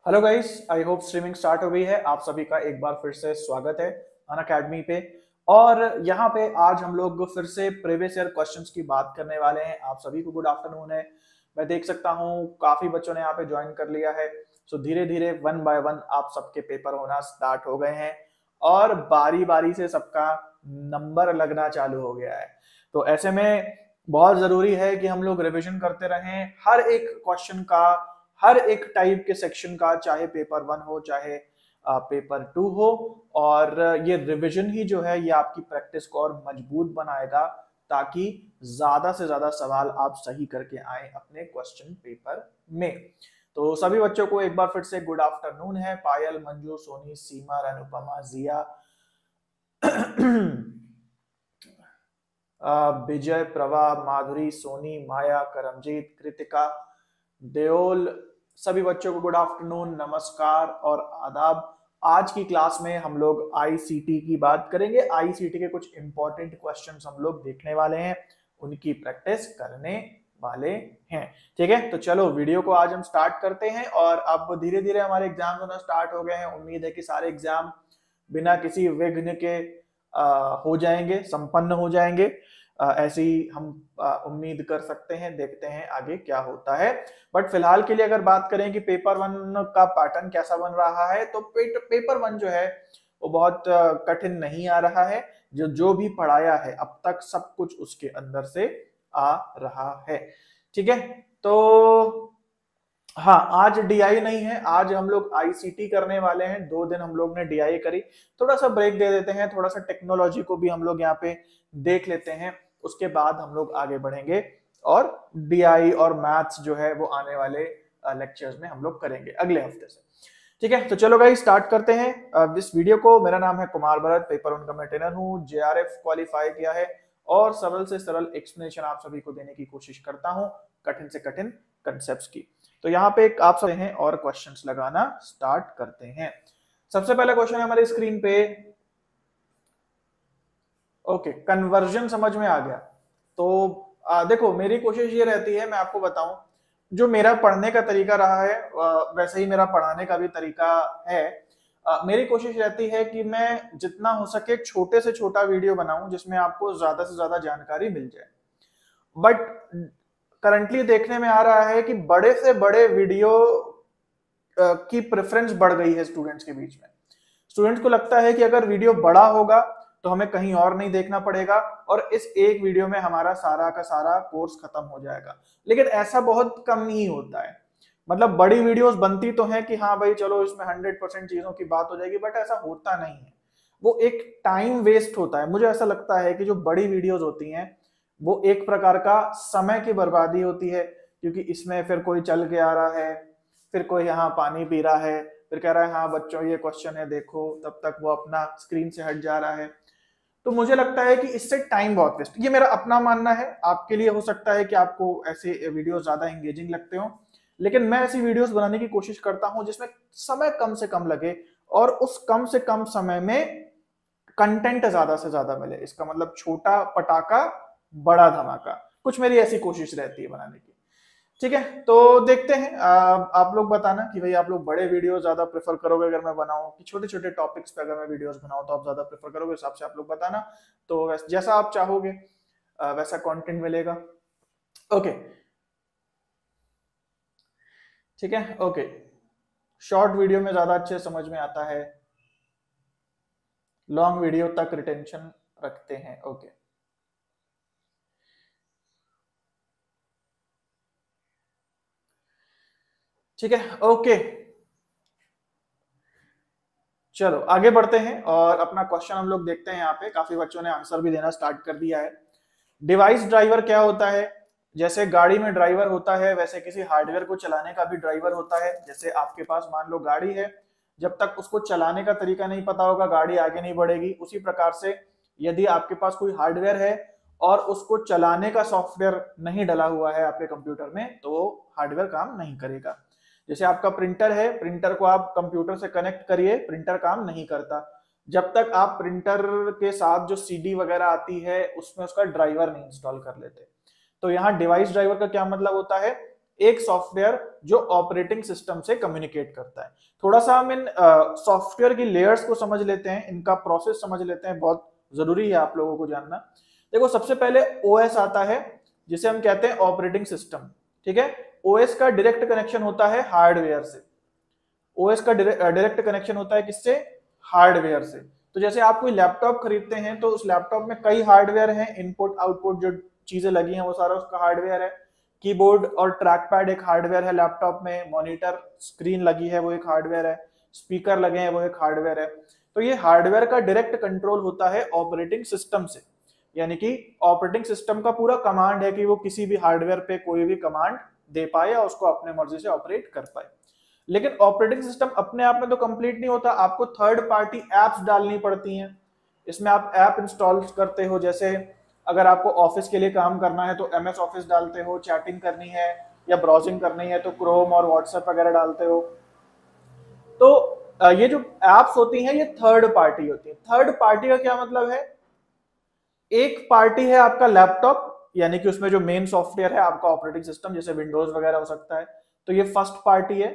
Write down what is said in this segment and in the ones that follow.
Hello guys, I hope streaming start हो गई है। आप सभी का एक बार फिर से स्वागत है अनअकैडमी पे। और यहाँ पे आज हम लोग फिर से प्रीवियस ईयर क्वेश्चंस की बात करने वाले हैं। आप सभी को गुड आफ्टरनून है। मैं देख सकता हूँ काफी बच्चों ने यहाँ पे ज्वाइन कर लिया है। सो धीरे धीरे वन बाय वन आप सबके पेपर होना स्टार्ट हो गए हैं और बारी बारी से सबका नंबर लगना चालू हो गया है। तो ऐसे में बहुत जरूरी है कि हम लोग रिविजन करते रहें हर एक क्वेश्चन का, हर एक टाइप के सेक्शन का, चाहे पेपर 1 हो चाहे पेपर 2 हो। और ये रिवीजन ही जो है ये आपकी प्रैक्टिस को और मजबूत बनाएगा ताकि ज्यादा से ज्यादा सवाल आप सही करके आए अपने क्वेश्चन पेपर में। तो सभी बच्चों को एक बार फिर से गुड आफ्टरनून है। पायल, मंजू, सोनी, सीमा, अनुपमा, जिया, विजय, प्रभा, माधुरी, सोनी, माया, करमजीत, कृतिका, देओल, सभी बच्चों को गुड आफ्टरनून, नमस्कार और आदाब। आज की क्लास में हम लोग आईसीटी की बात करेंगे। आईसीटी के कुछ इंपॉर्टेंट क्वेश्चंस हम लोग देखने वाले हैं, उनकी प्रैक्टिस करने वाले हैं। ठीक है, तो चलो वीडियो को आज हम स्टार्ट करते हैं। और अब धीरे धीरे हमारे एग्जाम होना स्टार्ट हो गए हैं। उम्मीद है कि सारे एग्जाम बिना किसी विघ्न के हो जाएंगे, संपन्न हो जाएंगे। ऐसी हम उम्मीद कर सकते हैं। देखते हैं आगे क्या होता है। बट फिलहाल के लिए अगर बात करें कि पेपर 1 का पैटर्न कैसा बन रहा है, तो पेपर 1 जो है वो बहुत कठिन नहीं आ रहा है। जो भी पढ़ाया है अब तक सब कुछ उसके अंदर से आ रहा है। ठीक है, तो हाँ, आज डीआई नहीं है, आज हम लोग आईसीटी करने वाले हैं। 2 दिन हम लोग ने डीआई करी, थोड़ा सा ब्रेक दे देते हैं, थोड़ा सा टेक्नोलॉजी को भी हम लोग यहाँ पे देख लेते हैं। उसके बाद हम लोग आगे बढ़ेंगे और डीआई और मैथ्स जो है वो आने वाले लेक्चर्स में हम लोग करेंगे अगले हफ्ते से। ठीक है, तो चलो गाइस स्टार्ट करते हैं इस वीडियो को। मेरा नाम है कुमार भरत, पेपर 1 का मैं ट्रेनर हूँ, जेआरएफ क्वालिफाई किया है और सरल से सरल एक्सप्लेनेशन आप सभी को देने की कोशिश करता हूँ, कठिन से कठिन कंसेप्ट्स की। तो यहाँ पे आप सब हैं और क्वेश्चंस लगाना स्टार्ट करते हैं। सबसे पहला क्वेश्चन है हमारे स्क्रीन पे। ओके, कन्वर्जन समझ में आ गया। तो देखो मेरी कोशिश ये रहती है, मैं आपको बताऊं, जो मेरा पढ़ने का तरीका रहा है वैसे ही मेरा पढ़ाने का भी तरीका है। मेरी कोशिश रहती है कि मैं जितना हो सके छोटे से छोटा वीडियो बनाऊं जिसमें आपको ज्यादा से ज्यादा जानकारी मिल जाए। बट करंटली देखने में आ रहा है कि बड़े से बड़े वीडियो की प्रेफरेंस बढ़ गई है स्टूडेंट्स के बीच में। स्टूडेंट्स को लगता है कि अगर वीडियो बड़ा होगा तो हमें कहीं और नहीं देखना पड़ेगा और इस एक वीडियो में हमारा सारा का सारा कोर्स खत्म हो जाएगा। लेकिन ऐसा बहुत कम ही होता है। मतलब बड़ी वीडियोस बनती तो हैं कि हाँ भाई चलो इसमें 100% चीजों की बात हो जाएगी, बट ऐसा होता नहीं है। वो एक टाइम वेस्ट होता है। मुझे ऐसा लगता है कि जो बड़ी वीडियोस होती हैं वो एक प्रकार का समय की बर्बादी होती है, क्योंकि इसमें फिर कोई चल के आ रहा है, फिर कोई यहाँ पानी पी रहा है, फिर कह रहा है हाँ बच्चों ये क्वेश्चन है देखो, तब तक वो अपना स्क्रीन से हट जा रहा है। तो मुझे लगता है कि इससे टाइम बहुत वेस्ट, ये मेरा अपना मानना है। आपके लिए हो सकता है कि आपको ऐसे वीडियो ज्यादा एंगेजिंग लगते हो, लेकिन मैं ऐसी वीडियोस बनाने की कोशिश करता हूं जिसमें समय कम से कम लगे और उस कम से कम समय में कंटेंट ज्यादा से ज्यादा मिले। इसका मतलब छोटा पटाखा बड़ा धमाका, कुछ मेरी ऐसी कोशिश रहती है बनाने की। ठीक है, तो देखते हैं। आप लोग बताना कि भाई आप लोग बड़े वीडियो ज्यादा प्रेफर करोगे अगर मैं बनाऊं, कि छोटे छोटे टॉपिक्स पे अगर मैं वीडियोस बनाऊं तो आप ज्यादा प्रेफर करोगे, हिसाब से आप लोग बताना। तो जैसा आप चाहोगे वैसा कंटेंट मिलेगा। ओके, ठीक है। ओके, शॉर्ट वीडियो में ज्यादा अच्छे समझ में आता है, लॉन्ग वीडियो तक रिटेंशन रखते हैं। ओके, ठीक है। ओके, चलो आगे बढ़ते हैं और अपना क्वेश्चन हम लोग देखते हैं। यहाँ पे काफी बच्चों ने आंसर भी देना स्टार्ट कर दिया है। डिवाइस ड्राइवर क्या होता है? जैसे गाड़ी में ड्राइवर होता है वैसे किसी हार्डवेयर को चलाने का भी ड्राइवर होता है। जैसे आपके पास मान लो गाड़ी है, जब तक उसको चलाने का तरीका नहीं पता होगा गाड़ी आगे नहीं बढ़ेगी। उसी प्रकार से यदि आपके पास कोई हार्डवेयर है और उसको चलाने का सॉफ्टवेयर नहीं डला हुआ है आपके कंप्यूटर में, तो हार्डवेयर काम नहीं करेगा। जैसे आपका प्रिंटर है, प्रिंटर को आप कंप्यूटर से कनेक्ट करिए, प्रिंटर काम नहीं करता जब तक आप प्रिंटर के साथ जो सीडी वगैरह आती है उसमें उसका ड्राइवर नहीं इंस्टॉल कर लेते। तो यहाँ डिवाइस ड्राइवर का क्या मतलब होता है? एक सॉफ्टवेयर जो ऑपरेटिंग सिस्टम से कम्युनिकेट करता है। थोड़ा सा हम इन सॉफ्टवेयर की लेयर्स को समझ लेते हैं, इनका प्रोसेस समझ लेते हैं, बहुत जरूरी है आप लोगों को जानना। देखो सबसे पहले ओएस आता है जिसे हम कहते हैं ऑपरेटिंग सिस्टम, ठीक है। ओएस का डायरेक्ट कनेक्शन होता है हार्डवेयर से। ओएस का डायरेक्ट कनेक्शन होता है किससे? हार्डवेयर से। तो जैसे आप कोई लैपटॉप खरीदते हैं तो उस लैपटॉप में कई हार्डवेयर हैं, इनपुट आउटपुट जो चीजें लगी हैं वो सारा उसका हार्डवेयर है। कीबोर्ड और ट्रैक पैड एक हार्डवेयर है लैपटॉप में, मॉनिटर स्क्रीन लगी है वो एक हार्डवेयर है, स्पीकर लगे हैं वो एक हार्डवेयर है। तो ये हार्डवेयर का डायरेक्ट कंट्रोल होता है ऑपरेटिंग सिस्टम से, यानी कि ऑपरेटिंग सिस्टम का पूरा कमांड है कि वो किसी भी हार्डवेयर पे कोई भी कमांड दे पाए या उसको अपने मर्जी से ऑपरेट कर पाए। लेकिन ऑपरेटिंग सिस्टम अपने आप में तो कंप्लीट नहीं होता, आपको थर्ड पार्टी एप्स डालनी पड़ती हैं। इसमें आप ऐप इंस्टॉल करते हो, जैसे अगर आपको ऑफिस के लिए काम करना है तो एमएस ऑफिस डालते हो, चैटिंग करनी है या ब्राउजिंग करनी है तो क्रोम और व्हाट्सएप वगैरह डालते हो। तो ये जो एप्स होती हैं ये थर्ड पार्टी होती है। थर्ड पार्टी का क्या मतलब है? एक पार्टी है आपका लैपटॉप, यानी कि उसमें जो मेन सॉफ्टवेयर है आपका ऑपरेटिंग सिस्टम, जैसे विंडोज वगैरह हो सकता है, तो ये फर्स्ट पार्टी है।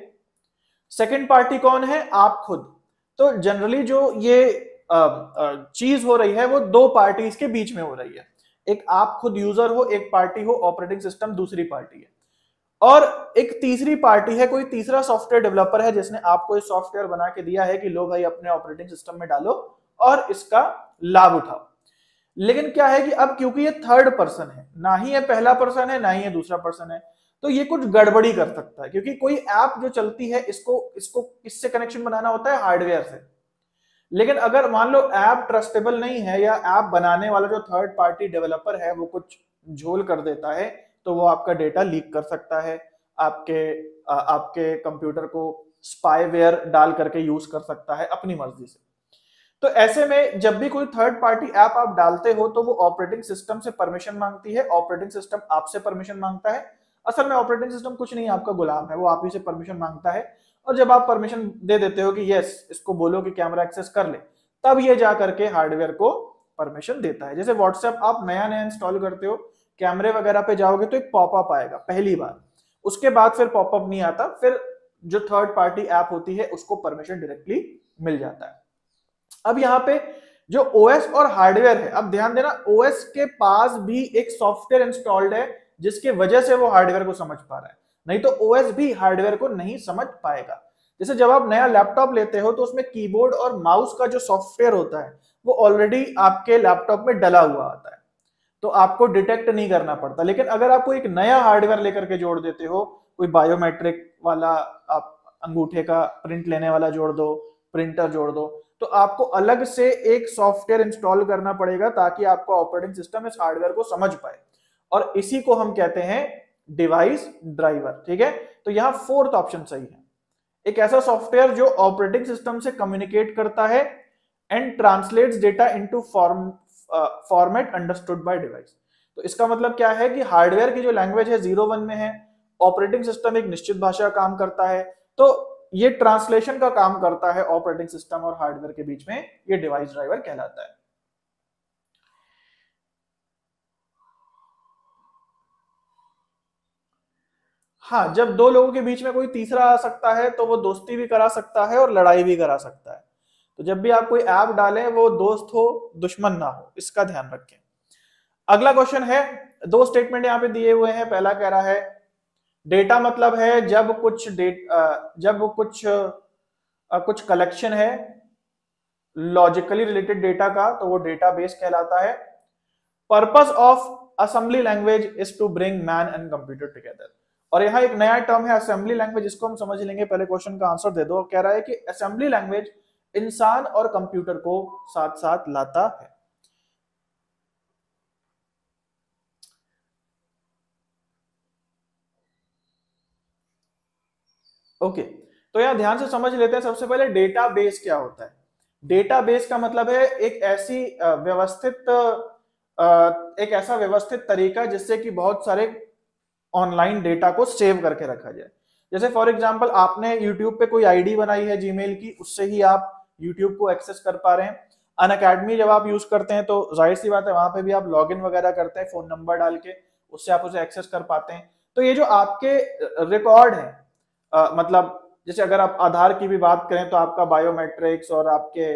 सेकेंड पार्टी कौन है? आप खुद। तो जनरली जो ये चीज हो रही है वो दो पार्टीज के बीच में हो रही है, एक आप खुद यूजर हो, एक पार्टी हो ऑपरेटिंग सिस्टम दूसरी पार्टी है, और एक तीसरी पार्टी है, कोई तीसरा सॉफ्टवेयर डेवलपर है जिसने आपको इस सॉफ्टवेयर बना के दिया है कि लो भाई अपने ऑपरेटिंग सिस्टम में डालो और इसका लाभ उठाओ। लेकिन क्या है कि अब क्योंकि ये थर्ड पर्सन है, ना ही ये पहला पर्सन है ना ही ये दूसरा पर्सन है, तो ये कुछ गड़बड़ी कर सकता है, क्योंकि कोई ऐप जो चलती है इसको इसको किससे कनेक्शन बनाना होता है? हार्डवेयर से। लेकिन अगर मान लो ऐप ट्रस्टेबल नहीं है या ऐप बनाने वाला जो थर्ड पार्टी डेवलपर है वो कुछ झोल कर देता है, तो वो आपका डेटा लीक कर सकता है, आपके कंप्यूटर को स्पाईवेयर डाल करके यूज कर सकता है अपनी मर्जी से। तो ऐसे में जब भी कोई थर्ड पार्टी ऐप आप डालते हो तो वो ऑपरेटिंग सिस्टम से परमिशन मांगती है, ऑपरेटिंग सिस्टम आपसे परमिशन मांगता है। असल में ऑपरेटिंग सिस्टम कुछ नहीं, आपका गुलाम है, वो आप ही से परमिशन मांगता है, और जब आप परमिशन दे देते हो कि यस इसको बोलो कि कैमरा एक्सेस कर ले, तब ये जा करके हार्डवेयर को परमिशन देता है। जैसे व्हाट्सएप आप नया नया इंस्टॉल करते हो, कैमरे वगैरह पे जाओगे तो एक पॉपअप आएगा पहली बार, उसके बाद फिर पॉपअप नहीं आता, फिर जो थर्ड पार्टी ऐप होती है उसको परमिशन डायरेक्टली मिल जाता है। अब यहाँ पे जो ओएस और हार्डवेयर है, अब ध्यान देना, ओएस के पास भी एक सॉफ्टवेयर इंस्टॉल्ड है जिसके वजह से वो हार्डवेयर को समझ पा रहा है, नहीं तो ओएस भी हार्डवेयर को नहीं समझ पाएगा। जैसे जब आप नया लैपटॉप लेते हो तो उसमें कीबोर्ड और माउस का जो सॉफ्टवेयर होता है वो ऑलरेडी आपके लैपटॉप में डला हुआ आता है, तो आपको डिटेक्ट नहीं करना पड़ता। लेकिन अगर आपको एक नया हार्डवेयर लेकर के जोड़ देते हो, कोई बायोमेट्रिक वाला, आप अंगूठे का प्रिंट लेने वाला जोड़ दो, प्रिंटर जोड़ दो, तो आपको अलग से एक सॉफ्टवेयर इंस्टॉल करना पड़ेगा ताकि आपका ऑपरेटिंग सिस्टम इस हार्डवेयर को समझ पाए, और इसी को हम कहते हैं डिवाइस ड्राइवर, ठीक है। तो यहां फोर्थ ऑप्शन सही है, एक ऐसा सॉफ्टवेयर जो ऑपरेटिंग सिस्टम से कम्युनिकेट करता है and translates data into format understood by device. तो इसका मतलब क्या है कि हार्डवेयर की जो लैंग्वेज है 0-1 में है, ऑपरेटिंग सिस्टम एक निश्चित भाषा का काम करता है, तो ये ट्रांसलेशन का काम करता है ऑपरेटिंग सिस्टम और हार्डवेयर के बीच में, ये डिवाइस ड्राइवर कहलाता है। हाँ, जब दो लोगों के बीच में कोई तीसरा आ सकता है तो वो दोस्ती भी करा सकता है और लड़ाई भी करा सकता है। तो जब भी आप कोई ऐप डालें वो दोस्त हो दुश्मन ना हो, इसका ध्यान रखें। अगला क्वेश्चन है, दो स्टेटमेंट यहाँ पे दिए हुए हैं। पहला कह रहा है डेटा मतलब है जब कुछ कलेक्शन है लॉजिकली रिलेटेड डेटा का, तो वो डेटाबेस कहलाता है। Purpose of assembly language is to bring man and computer together. और यहाँ एक नया टर्म है असेंबली लैंग्वेज, इसको हम समझ लेंगे, पहले क्वेश्चन का आंसर दे दो। कह रहा है कि असेंबली लैंग्वेज इंसान और कंप्यूटर को साथ साथ लाता है। ओके, तो यहां ध्यान से समझ लेते हैं। सबसे पहले डेटाबेस क्या होता है? डेटाबेस का मतलब है एक ऐसा व्यवस्थित तरीका जिससे कि बहुत सारे ऑनलाइन डेटा को सेव करके रखा जाए। जैसे फॉर एग्जांपल आपने यूट्यूब पे कोई आईडी बनाई है जीमेल की, उससे ही आप यूट्यूब को एक्सेस कर पा रहे हैं। अनअकैडमी जब आप यूज करते हैं तो जाहिर सी बात है वहां पे भी आप लॉगिन वगैरह करते हैं फोन नंबर डाल के, उससे आप उसे एक्सेस कर पाते हैं। तो ये जो आपके रिकॉर्ड है, मतलब जैसे अगर आप आधार की भी बात करें तो आपका बायोमेट्रिक्स और आपके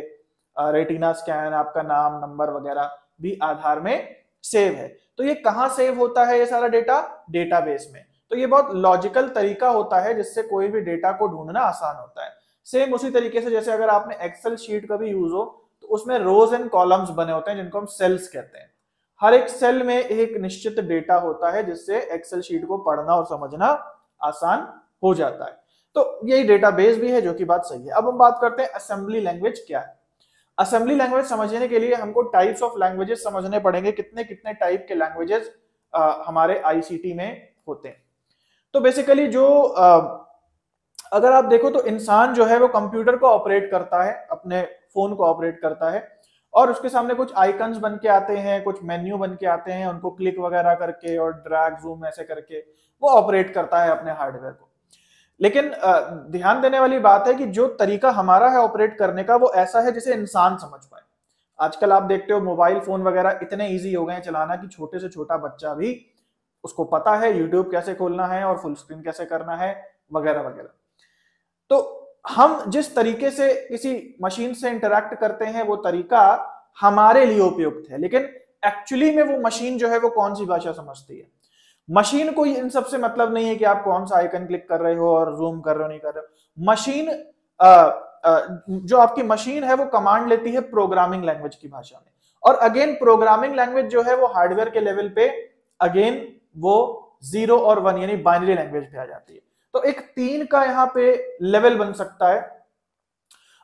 रेटिना स्कैन, आपका नाम, नंबर वगैरह भी आधार में सेव है। तो ये कहाँ सेव होता है ये सारा डेटा? डेटाबेस में। तो ये बहुत लॉजिकल तरीका होता है जिससे कोई भी डेटा को ढूंढना आसान होता है। सेम उसी तरीके से जैसे अगर आपने एक्सेल शीट का भी यूज हो तो उसमें रोज एंड कॉलम्स बने होते हैं जिनको हम सेल्स कहते हैं। हर एक सेल में एक निश्चित डेटा होता है जिससे एक्सेल शीट को पढ़ना और समझना आसान हो जाता है। तो यही डेटाबेस भी है, जो कि बात सही है। अब हम बात करते हैं असेंबली लैंग्वेज क्या है। असेंबली लैंग्वेज समझने के लिए हमको टाइप्स ऑफ लैंग्वेजेस समझने पड़ेंगे, कितने कितने टाइप के लैंग्वेजेस हमारे आईसीटी में होते हैं। तो बेसिकली जो अगर आप देखो तो इंसान जो है वो कंप्यूटर को ऑपरेट करता है, अपने फोन को ऑपरेट करता है, और उसके सामने कुछ आइकन्स बन के आते हैं, कुछ मेन्यू बन के आते हैं, उनको क्लिक वगैरह करके और ड्रैग जूम ऐसे करके वो ऑपरेट करता है अपने हार्डवेयर को। लेकिन ध्यान देने वाली बात है कि जो तरीका हमारा है ऑपरेट करने का वो ऐसा है जिसे इंसान समझ पाए। आजकल आप देखते हो मोबाइल फोन वगैरह इतने इजी हो गए हैं चलाना कि छोटे से छोटा बच्चा भी उसको पता है यूट्यूब कैसे खोलना है और फुल स्क्रीन कैसे करना है वगैरह वगैरह। तो हम जिस तरीके से किसी मशीन से इंटरैक्ट करते हैं वो तरीका हमारे लिए उपयुक्त है, लेकिन एक्चुअली में वो मशीन जो है वो कौन सी भाषा समझती है। मशीन को इन सबसे मतलब नहीं है कि आप कौन सा आइकन क्लिक कर रहे हो और जूम कर रहे हो नहीं कर रहे हो। मशीन जो आपकी मशीन है वो कमांड लेती है प्रोग्रामिंग लैंग्वेज की भाषा में, और अगेन प्रोग्रामिंग लैंग्वेज जो है वो हार्डवेयर के लेवल पे अगेन वो 0 और 1 यानी बाइनरी लैंग्वेज पे आ जाती है। तो एक 3 का यहाँ पे लेवल बन सकता है।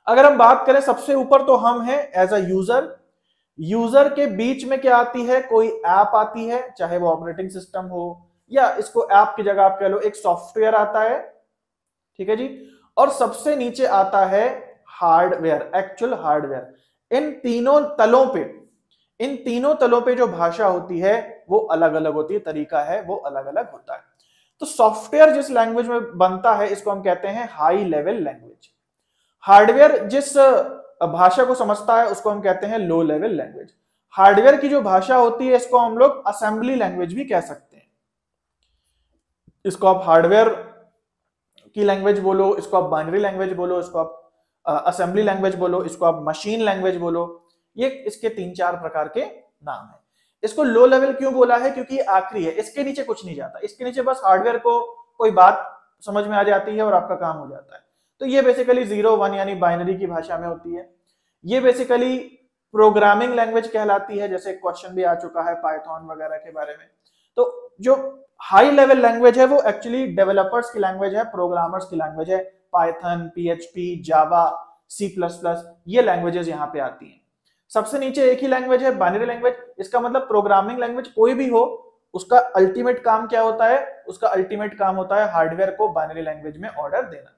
अगर हम बात करें सबसे ऊपर तो हम हैं एज अ यूजर। यूजर के बीच में क्या आती है? कोई ऐप आती है, चाहे वो ऑपरेटिंग सिस्टम हो या इसको ऐप की जगह आप कह लो एक सॉफ्टवेयर आता है, ठीक है जी। और सबसे नीचे आता है हार्डवेयर, एक्चुअल हार्डवेयर। इन तीनों तलों पे जो भाषा होती है वो अलग अलग होती है, तरीका है वो अलग अलग होता है। तो सॉफ्टवेयर जिस लैंग्वेज में बनता है इसको हम कहते हैं हाई लेवल लैंग्वेज। हार्डवेयर जिस भाषा को समझता है उसको हम कहते हैं लो लेवल लैंग्वेज। हार्डवेयर की जो भाषा होती है इसको हम लोग असेंबली लैंग्वेज भी कह सकते हैं। इसको आप हार्डवेयर की लैंग्वेज बोलो, इसको आप बाइनरी लैंग्वेज बोलो, इसको आप असेंबली लैंग्वेज बोलो, इसको आप मशीन लैंग्वेज बोलो। ये इसके 3-4 प्रकार के नाम है। इसको लो लेवल क्यों बोला है? क्योंकि ये आखिरी है, इसके नीचे कुछ नहीं जाता। इसके नीचे बस हार्डवेयर को कोई बात समझ में आ जाती है और आपका काम हो जाता है। तो ये बेसिकली 0-1 यानी बाइनरी की भाषा में होती है। ये बेसिकली प्रोग्रामिंग लैंग्वेज कहलाती है, जैसे क्वेश्चन भी आ चुका है पाइथन वगैरह के बारे में। तो जो हाई लेवल लैंग्वेज है वो एक्चुअली डेवलपर्स की लैंग्वेज है, प्रोग्रामर्स की लैंग्वेज है। पाइथन, पीएचपी, जावा, C++, ये लैंग्वेजेस यहाँ पे आती हैं। सबसे नीचे एक ही लैंग्वेज है बाइनरी लैंग्वेज। इसका मतलब प्रोग्रामिंग लैंग्वेज कोई भी हो उसका अल्टीमेट काम क्या होता है? उसका अल्टीमेट काम होता है हार्डवेयर को बाइनरी लैंग्वेज में ऑर्डर देना।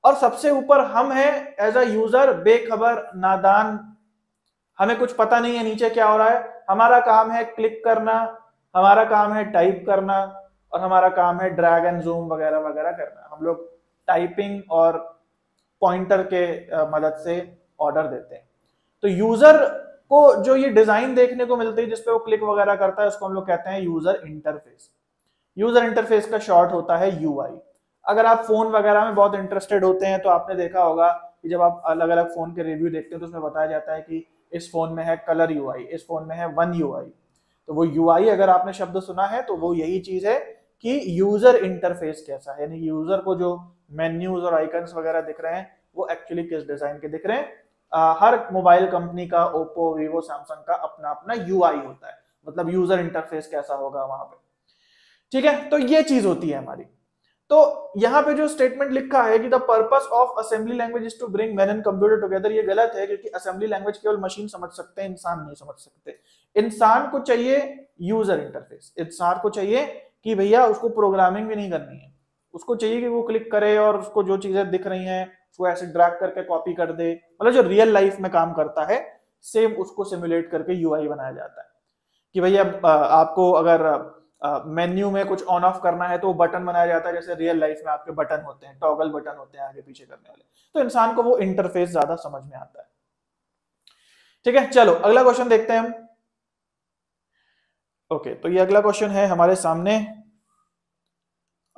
और सबसे ऊपर हम हैं एज अ यूजर, बेखबर, नादान, हमें कुछ पता नहीं है नीचे क्या हो रहा है। हमारा काम है क्लिक करना, हमारा काम है टाइप करना, और हमारा काम है ड्रैग एंड जूम वगैरह वगैरह करना। हम लोग टाइपिंग और पॉइंटर के मदद से ऑर्डर देते हैं। तो यूजर को जो ये डिजाइन देखने को मिलती है जिसपे वो क्लिक वगैरह करता है उसको हम लोग कहते हैं यूजर इंटरफेस। यूजर इंटरफेस का शॉर्ट होता है यूआई। अगर आप फोन वगैरह में बहुत इंटरेस्टेड होते हैं तो आपने देखा होगा कि जब आप अलग अलग फोन के रिव्यू देखते हैं तो उसमें बताया जाता है कि इस फोन में है कलर यूआई, इस फोन में है वन यूआई। तो वो यूआई अगर आपने शब्द सुना है तो वो यही चीज है कि यूजर इंटरफेस कैसा है, यानी यूजर को जो मेन्यूज और आइकन्स वगैरह दिख रहे हैं वो एक्चुअली किस डिजाइन के दिख रहे हैं। हर मोबाइल कंपनी का, ओप्पो, वीवो, सैमसंग का अपना अपना यूआई होता है, मतलब यूजर इंटरफेस कैसा होगा वहां पे, ठीक है। तो ये चीज होती है हमारी। तो यहाँ पे जो स्टेटमेंट लिखा है कि the purpose of assembly language is to bring man and computer together, ये गलत है, क्योंकि असेंबली लैंग्वेज केवल मशीन समझ सकते हैं, इंसान नहीं समझ सकते। इंसान को चाहिए यूजर इंटरफेस, इंसान को चाहिए कि भैया उसको प्रोग्रामिंग भी नहीं करनी है, उसको चाहिए कि वो क्लिक करे और उसको जो चीजें दिख रही हैं उसको ऐसे ड्रैग करके कॉपी कर दे, मतलब जो रियल लाइफ में काम करता है सेम उसको सिमुलेट करके यूआई बनाया जाता है। कि भैया आपको अगर मेन्यू में कुछ ऑन ऑफ करना है तो बटन बनाया जाता है जैसे रियल लाइफ में आपके बटन होते हैं, टॉगल बटन होते हैं आगे पीछे करने वाले। तो इंसान को वो इंटरफेस ज्यादा समझ में आता है, ठीक है। चलो अगला क्वेश्चन देखते हैं हम। ओके, तो ये अगला क्वेश्चन है हमारे सामने।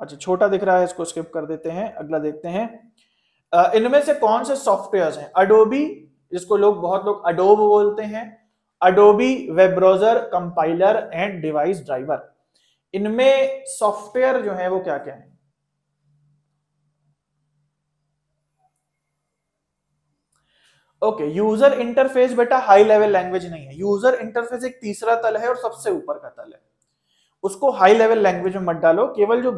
अच्छा छोटा दिख रहा है, इसको स्किप कर देते हैं, अगला देखते हैं। इनमें से कौन से सॉफ्टवेयर हैं? अडोबी, जिसको बहुत लोग अडोब बोलते हैं, Adobe web browser, compiler and device driver. इनमें सॉफ्टवेयर जो है वो क्या क्या है? ओके, यूजर इंटरफेस बेटा हाई लेवल लैंग्वेज नहीं है। यूजर इंटरफेस एक तीसरा तल है और सबसे ऊपर का तल है, उसको हाई लेवल लैंग्वेज में मत डालो। केवल जो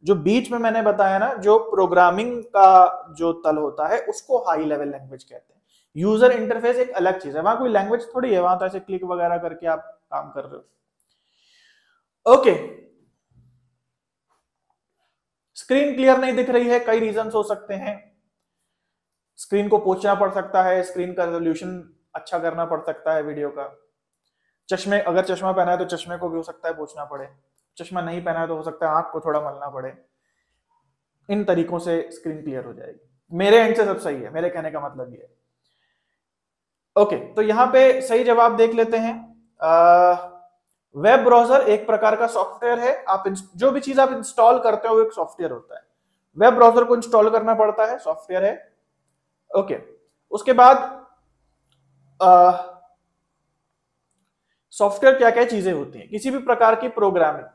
जो बीच में मैंने बताया ना, जो प्रोग्रामिंग का जो तल होता है उसको हाई लेवल लैंग्वेज कहते हैं। यूजर इंटरफेस एक अलग चीज है, वहां कोई लैंग्वेज थोड़ी है, वहां तो ऐसे क्लिक वगैरह करके आप काम कर रहे हो। ओके, स्क्रीन क्लियर नहीं दिख रही है, कई रीजन हो सकते हैं। स्क्रीन को पोंछना पड़ सकता है, स्क्रीन का रेजोल्यूशन अच्छा करना पड़ सकता है वीडियो का। चश्मे, अगर चश्मा पहना है तो चश्मे को भी हो सकता है पोंछना पड़े, चश्मा नहीं पहना है तो हो सकता है आंख को थोड़ा मलना पड़े। इन तरीकों से स्क्रीन क्लियर हो जाएगी। मेरे एंड से सब सही है, मेरे कहने का मतलब ये है। ओके, तो यहां पे सही जवाब देख लेते हैं। वेब ब्राउजर एक प्रकार का सॉफ्टवेयर है। आप जो भी चीज आप इंस्टॉल करते हो वो एक सॉफ्टवेयर होता है। वेब ब्राउजर को इंस्टॉल करना पड़ता है, सॉफ्टवेयर है। ओके, उसके बाद सॉफ्टवेयर क्या क्या चीजें होती हैं? किसी भी प्रकार की प्रोग्रामिंग,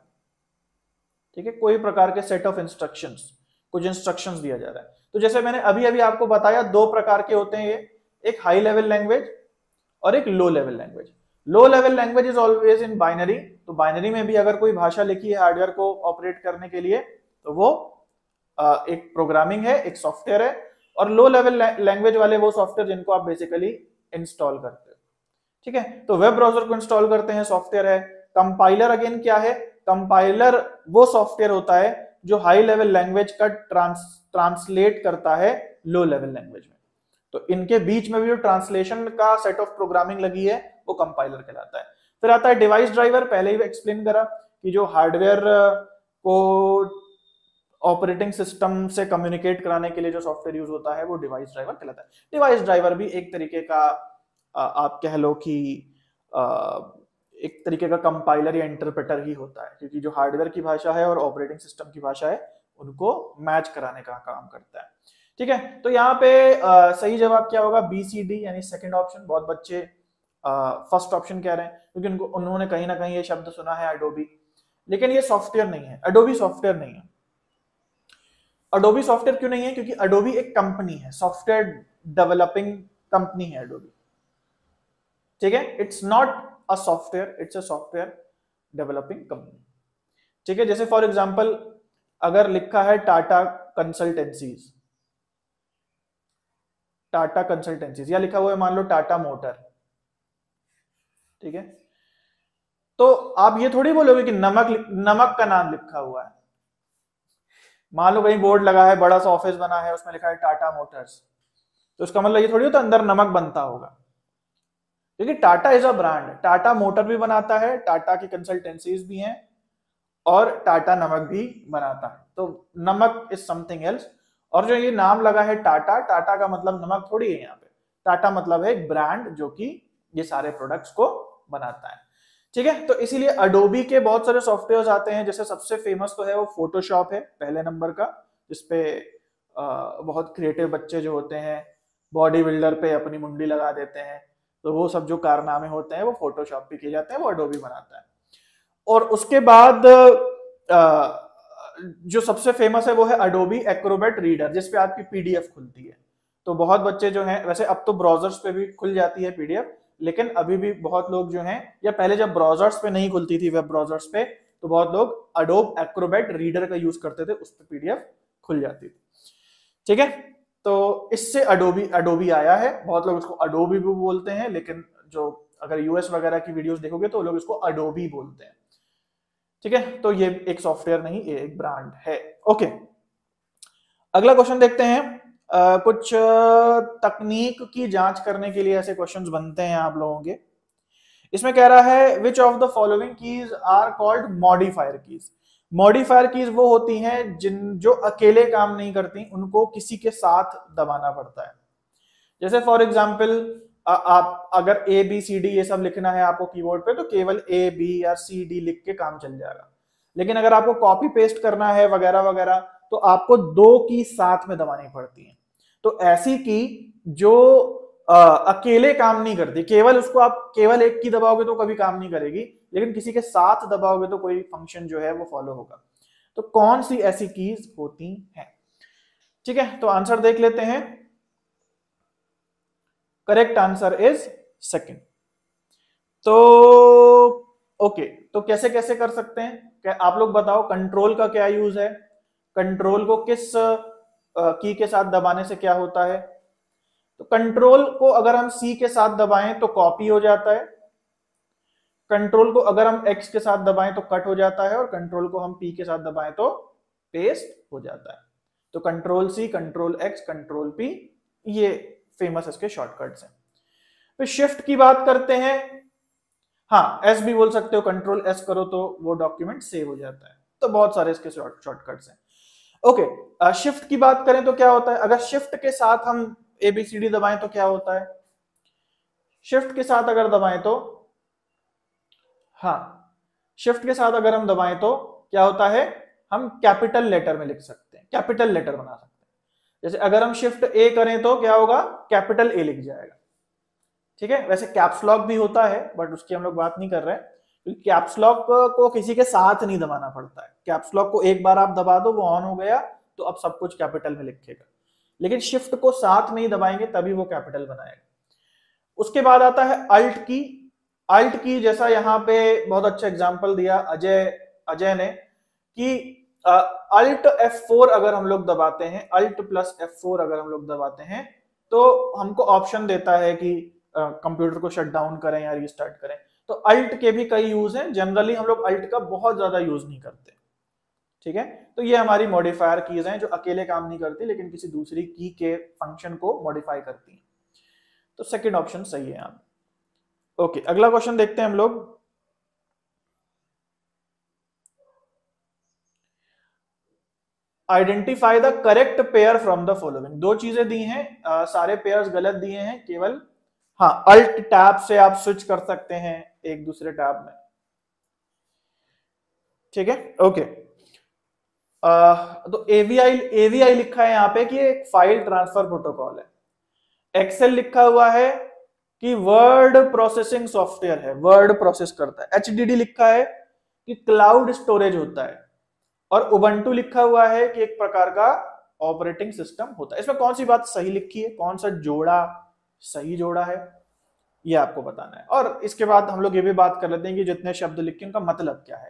ठीक है, कोई प्रकार के सेट ऑफ इंस्ट्रक्शंस, कुछ इंस्ट्रक्शंस दिया जा रहा है। तो जैसे मैंने अभी अभी आपको बताया, दो प्रकार के होते हैं ये, एक हाई लेवल लैंग्वेज और एक low level language. Low level language is always in binary. तो बाइनरी में भी अगर कोई भाषा लिखी है हार्डवेयर को ऑपरेट करने के लिए तो वो एक प्रोग्रामिंग है, एक सॉफ्टवेयर है। और लो लेवल लैंग्वेज वाले वो सॉफ्टवेयर जिनको आप बेसिकली इंस्टॉल करते हो, ठीक है। तो वेब ब्राउजर को इंस्टॉल करते हैं, सॉफ्टवेयर है। कंपाइलर अगेन क्या है? कंपाइलर वो सॉफ्टवेयर होता है जो हाई लेवल लैंग्वेज का ट्रांसलेट करता है लो लेवल लैंग्वेज में। तो इनके बीच में भी जो ट्रांसलेशन का सेट ऑफ प्रोग्रामिंग लगी है वो कंपाइलर कहलाता है। फिर आता है डिवाइस ड्राइवर। पहले ही एक्सप्लेन करा कि जो हार्डवेयर को ऑपरेटिंग सिस्टम से कम्युनिकेट कराने के लिए जो सॉफ्टवेयर यूज होता है वो डिवाइस ड्राइवर कहलाता है। डिवाइस ड्राइवर भी एक तरीके का आप कह लो कि एक तरीके का कंपाइलर या इंटरप्रेटर ही होता है, क्योंकि जो हार्डवेयर की भाषा है और ऑपरेटिंग सिस्टम की भाषा है उनको मैच कराने का काम करता है, ठीक है। तो यहाँ पे सही जवाब क्या होगा? BCD यानी सेकंड ऑप्शन। बहुत बच्चे फर्स्ट ऑप्शन कह रहे हैं क्योंकि उन्होंने कहीं ना कहीं ये शब्द सुना है अडोबी, लेकिन ये सॉफ्टवेयर नहीं है, अडोबी सॉफ्टवेयर नहीं है। अडोबी सॉफ्टवेयर क्यों नहीं है? क्योंकि अडोबी एक कंपनी है, सॉफ्टवेयर डेवलपिंग कंपनी है अडोबी, ठीक है। It's not a software, it's a software developing company, ठीक है। जैसे फॉर एग्जांपल अगर लिखा है टाटा कंसल्टेंसीज, टाटा कंसल्टेंसीज, या लिखा हुआ है मान लो टाटा मोटर, ठीक है। तो आप ये थोड़ी बोलोगे कि नमक का नाम लिखा हुआ है। मान लो कहीं बोर्ड लगा है, बड़ा सा ऑफिस बना है, उसमें लिखा है टाटा मोटर्स, तो उसका मतलब ये थोड़ी होता अंदर नमक बनता होगा, क्योंकि Tata is a brand. Tata motor भी बनाता है, टाटा की कंसल्टेंसीज भी हैं और टाटा नमक भी बनाता है। तो नमक इज समथिंग एल्स। और जो ये नाम लगा है टाटा, टाटा का मतलब नमक थोड़ी है यहाँ पे। टाटा मतलब है एक ब्रांड जो कि ये सारे प्रोडक्ट्स को बनाता है, ठीक है। तो इसीलिए अडोबी के बहुत सारे सॉफ्टवेयर्स आते हैं, जैसे सबसे फेमस तो है वो फोटोशॉप है पहले नंबर का, जिसपे बहुत क्रिएटिव बच्चे जो होते हैं बॉडी बिल्डर पे अपनी मुंडी लगा देते हैं, तो वो सब जो कारनामे होते हैं वो फोटोशॉप पे किए जाते हैं, वो अडोबी बनाता है। और उसके बाद जो सबसे फेमस है वो है अडोबी एक्रोबैट रीडर, जिसपे आपकी पीडीएफ खुलती है। तो बहुत बच्चे जो हैं, वैसे अब तो ब्राउजर्स पे भी खुल जाती है पीडीएफ, लेकिन अभी भी बहुत लोग जो हैं, या पहले जब ब्राउजर्स पे नहीं खुलती थी वेब ब्राउजर्स पे, तो बहुत लोग अडोब एक्रोबैट रीडर का यूज करते थे, उस पर पीडीएफ खुल जाती थी, ठीक है। तो इससे अडोबी आया है। बहुत लोग उसको अडोबी भी बोलते हैं, लेकिन जो अगर यूएस वगैरह की वीडियोस देखोगे तो लोग इसको अडोबी बोलते हैं, ठीक है। तो ये एक सॉफ्टवेयर नहीं, ये एक ब्रांड है। ओके, अगला क्वेश्चन देखते हैं। कुछ तकनीक की जांच करने के लिए ऐसे क्वेश्चंस बनते हैं आप लोगों के। इसमें कह रहा है which of the following keys are called modifier keys. Modifier keys वो होती हैं जो अकेले काम नहीं करती, उनको किसी के साथ दबाना पड़ता है। जैसे फॉर एग्जाम्पल आप अगर A B C D ये सब लिखना है आपको कीबोर्ड पे, तो केवल A B या C D लिख के काम चल जाएगा। लेकिन अगर आपको कॉपी पेस्ट करना है वगैरह वगैरह तो आपको 2 की साथ में दबानी पड़ती है। तो ऐसी की जो अकेले काम नहीं करती, केवल उसको आप केवल एक की दबाओगे तो कभी काम नहीं करेगी, लेकिन किसी के साथ दबाओगे तो कोई फंक्शन जो है वो फॉलो होगा। तो कौन सी ऐसी कीज होती हैं? ठीक है, तो आंसर देख लेते हैं। Correct answer is second. तो ओके, तो कैसे कैसे कर सकते हैं, क्या आप लोग बताओ, कंट्रोल का क्या यूज है, कंट्रोल को किस की के साथ दबाने से क्या होता है? तो कंट्रोल को अगर हम सी के साथ दबाएं तो कॉपी हो जाता है, कंट्रोल को अगर हम एक्स के साथ दबाएं तो कट हो जाता है, और कंट्रोल को हम पी के साथ दबाएं तो पेस्ट हो जाता है। तो control C, control X, control P, ये फेमस इसके शॉर्टकट्स हैं। फिर शिफ्ट की बात करते हैं, हाँ एस भी बोल सकते हो, कंट्रोल एस करो तो वो डॉक्यूमेंट सेव हो जाता है। तो बहुत सारे इसके शॉर्टकट्स हैं। ओके, शिफ्ट की बात करें तो क्या होता है, अगर शिफ्ट के साथ हम एबीसीडी दबाएं तो क्या होता है? शिफ्ट के साथ अगर दबाएं तो, हाँ शिफ्ट के साथ अगर हम दबाएं तो क्या होता है, हम कैपिटल लेटर में लिख सकते हैं, कैपिटल लेटर बना सकते हैं। जैसे अगर हम शिफ्ट ए करें तो क्या होगा, कैपिटल ए लिख जाएगा। ठीक है, वैसे कैप्स लॉक भी होता है बट उसकी हम लोग बात नहीं कर रहे हैं, क्योंकि कैप्स लॉक को किसी के साथ नहीं दबाना पड़ता है। कैप्स लॉक को एक बार आप दबा दो, वो ऑन हो गया तो अब सब कुछ कैपिटल में लिखेगा, लेकिन शिफ्ट को साथ में ही दबाएंगे तभी वो कैपिटल बनाएगा। उसके बाद आता है अल्ट की। अल्ट की जैसा यहाँ पे बहुत अच्छा एग्जांपल दिया अजय ने कि अल्ट F4 अगर हम लोग दबाते हैं, अल्ट प्लस F4 अगर हम लोग दबाते हैं तो हमको ऑप्शन देता है कि कंप्यूटर को शट डाउन करें या रीस्टार्ट करें। तो अल्ट के भी कई यूज हैं, जनरली हम लोग अल्ट का बहुत ज्यादा यूज नहीं करते। ठीक है, तो ये हमारी मॉडिफायर कीज हैं जो अकेले काम नहीं करती लेकिन किसी दूसरी की के फंक्शन को मॉडिफाई करती हैं। तो सेकंड ऑप्शन सही है यहाँ। ओके, अगला क्वेश्चन देखते हैं हम लोग। Identify the correct pair from the following. दो चीजें दी हैं, सारे पेयर्स गलत दिए हैं, केवल हाँ अल्ट टैब से आप स्विच कर सकते हैं एक दूसरे टैब में। ठीक है, ओके। तो एवीआई लिखा है यहाँ पे कि एक फाइल ट्रांसफर प्रोटोकॉल है। एक्सेल लिखा हुआ है कि वर्ड प्रोसेसिंग सॉफ्टवेयर है, वर्ड प्रोसेस करता है। एचडीडी लिखा है कि क्लाउड स्टोरेज होता है, और उबंटू लिखा हुआ है कि एक प्रकार का ऑपरेटिंग सिस्टम होता है। इसमें कौन सी बात सही लिखी है, कौन सा जोड़ा सही जोड़ा है, ये आपको बताना है। और इसके बाद हम लोग ये भी बात कर लेते हैं कि जितने शब्द लिखे उनका मतलब क्या है,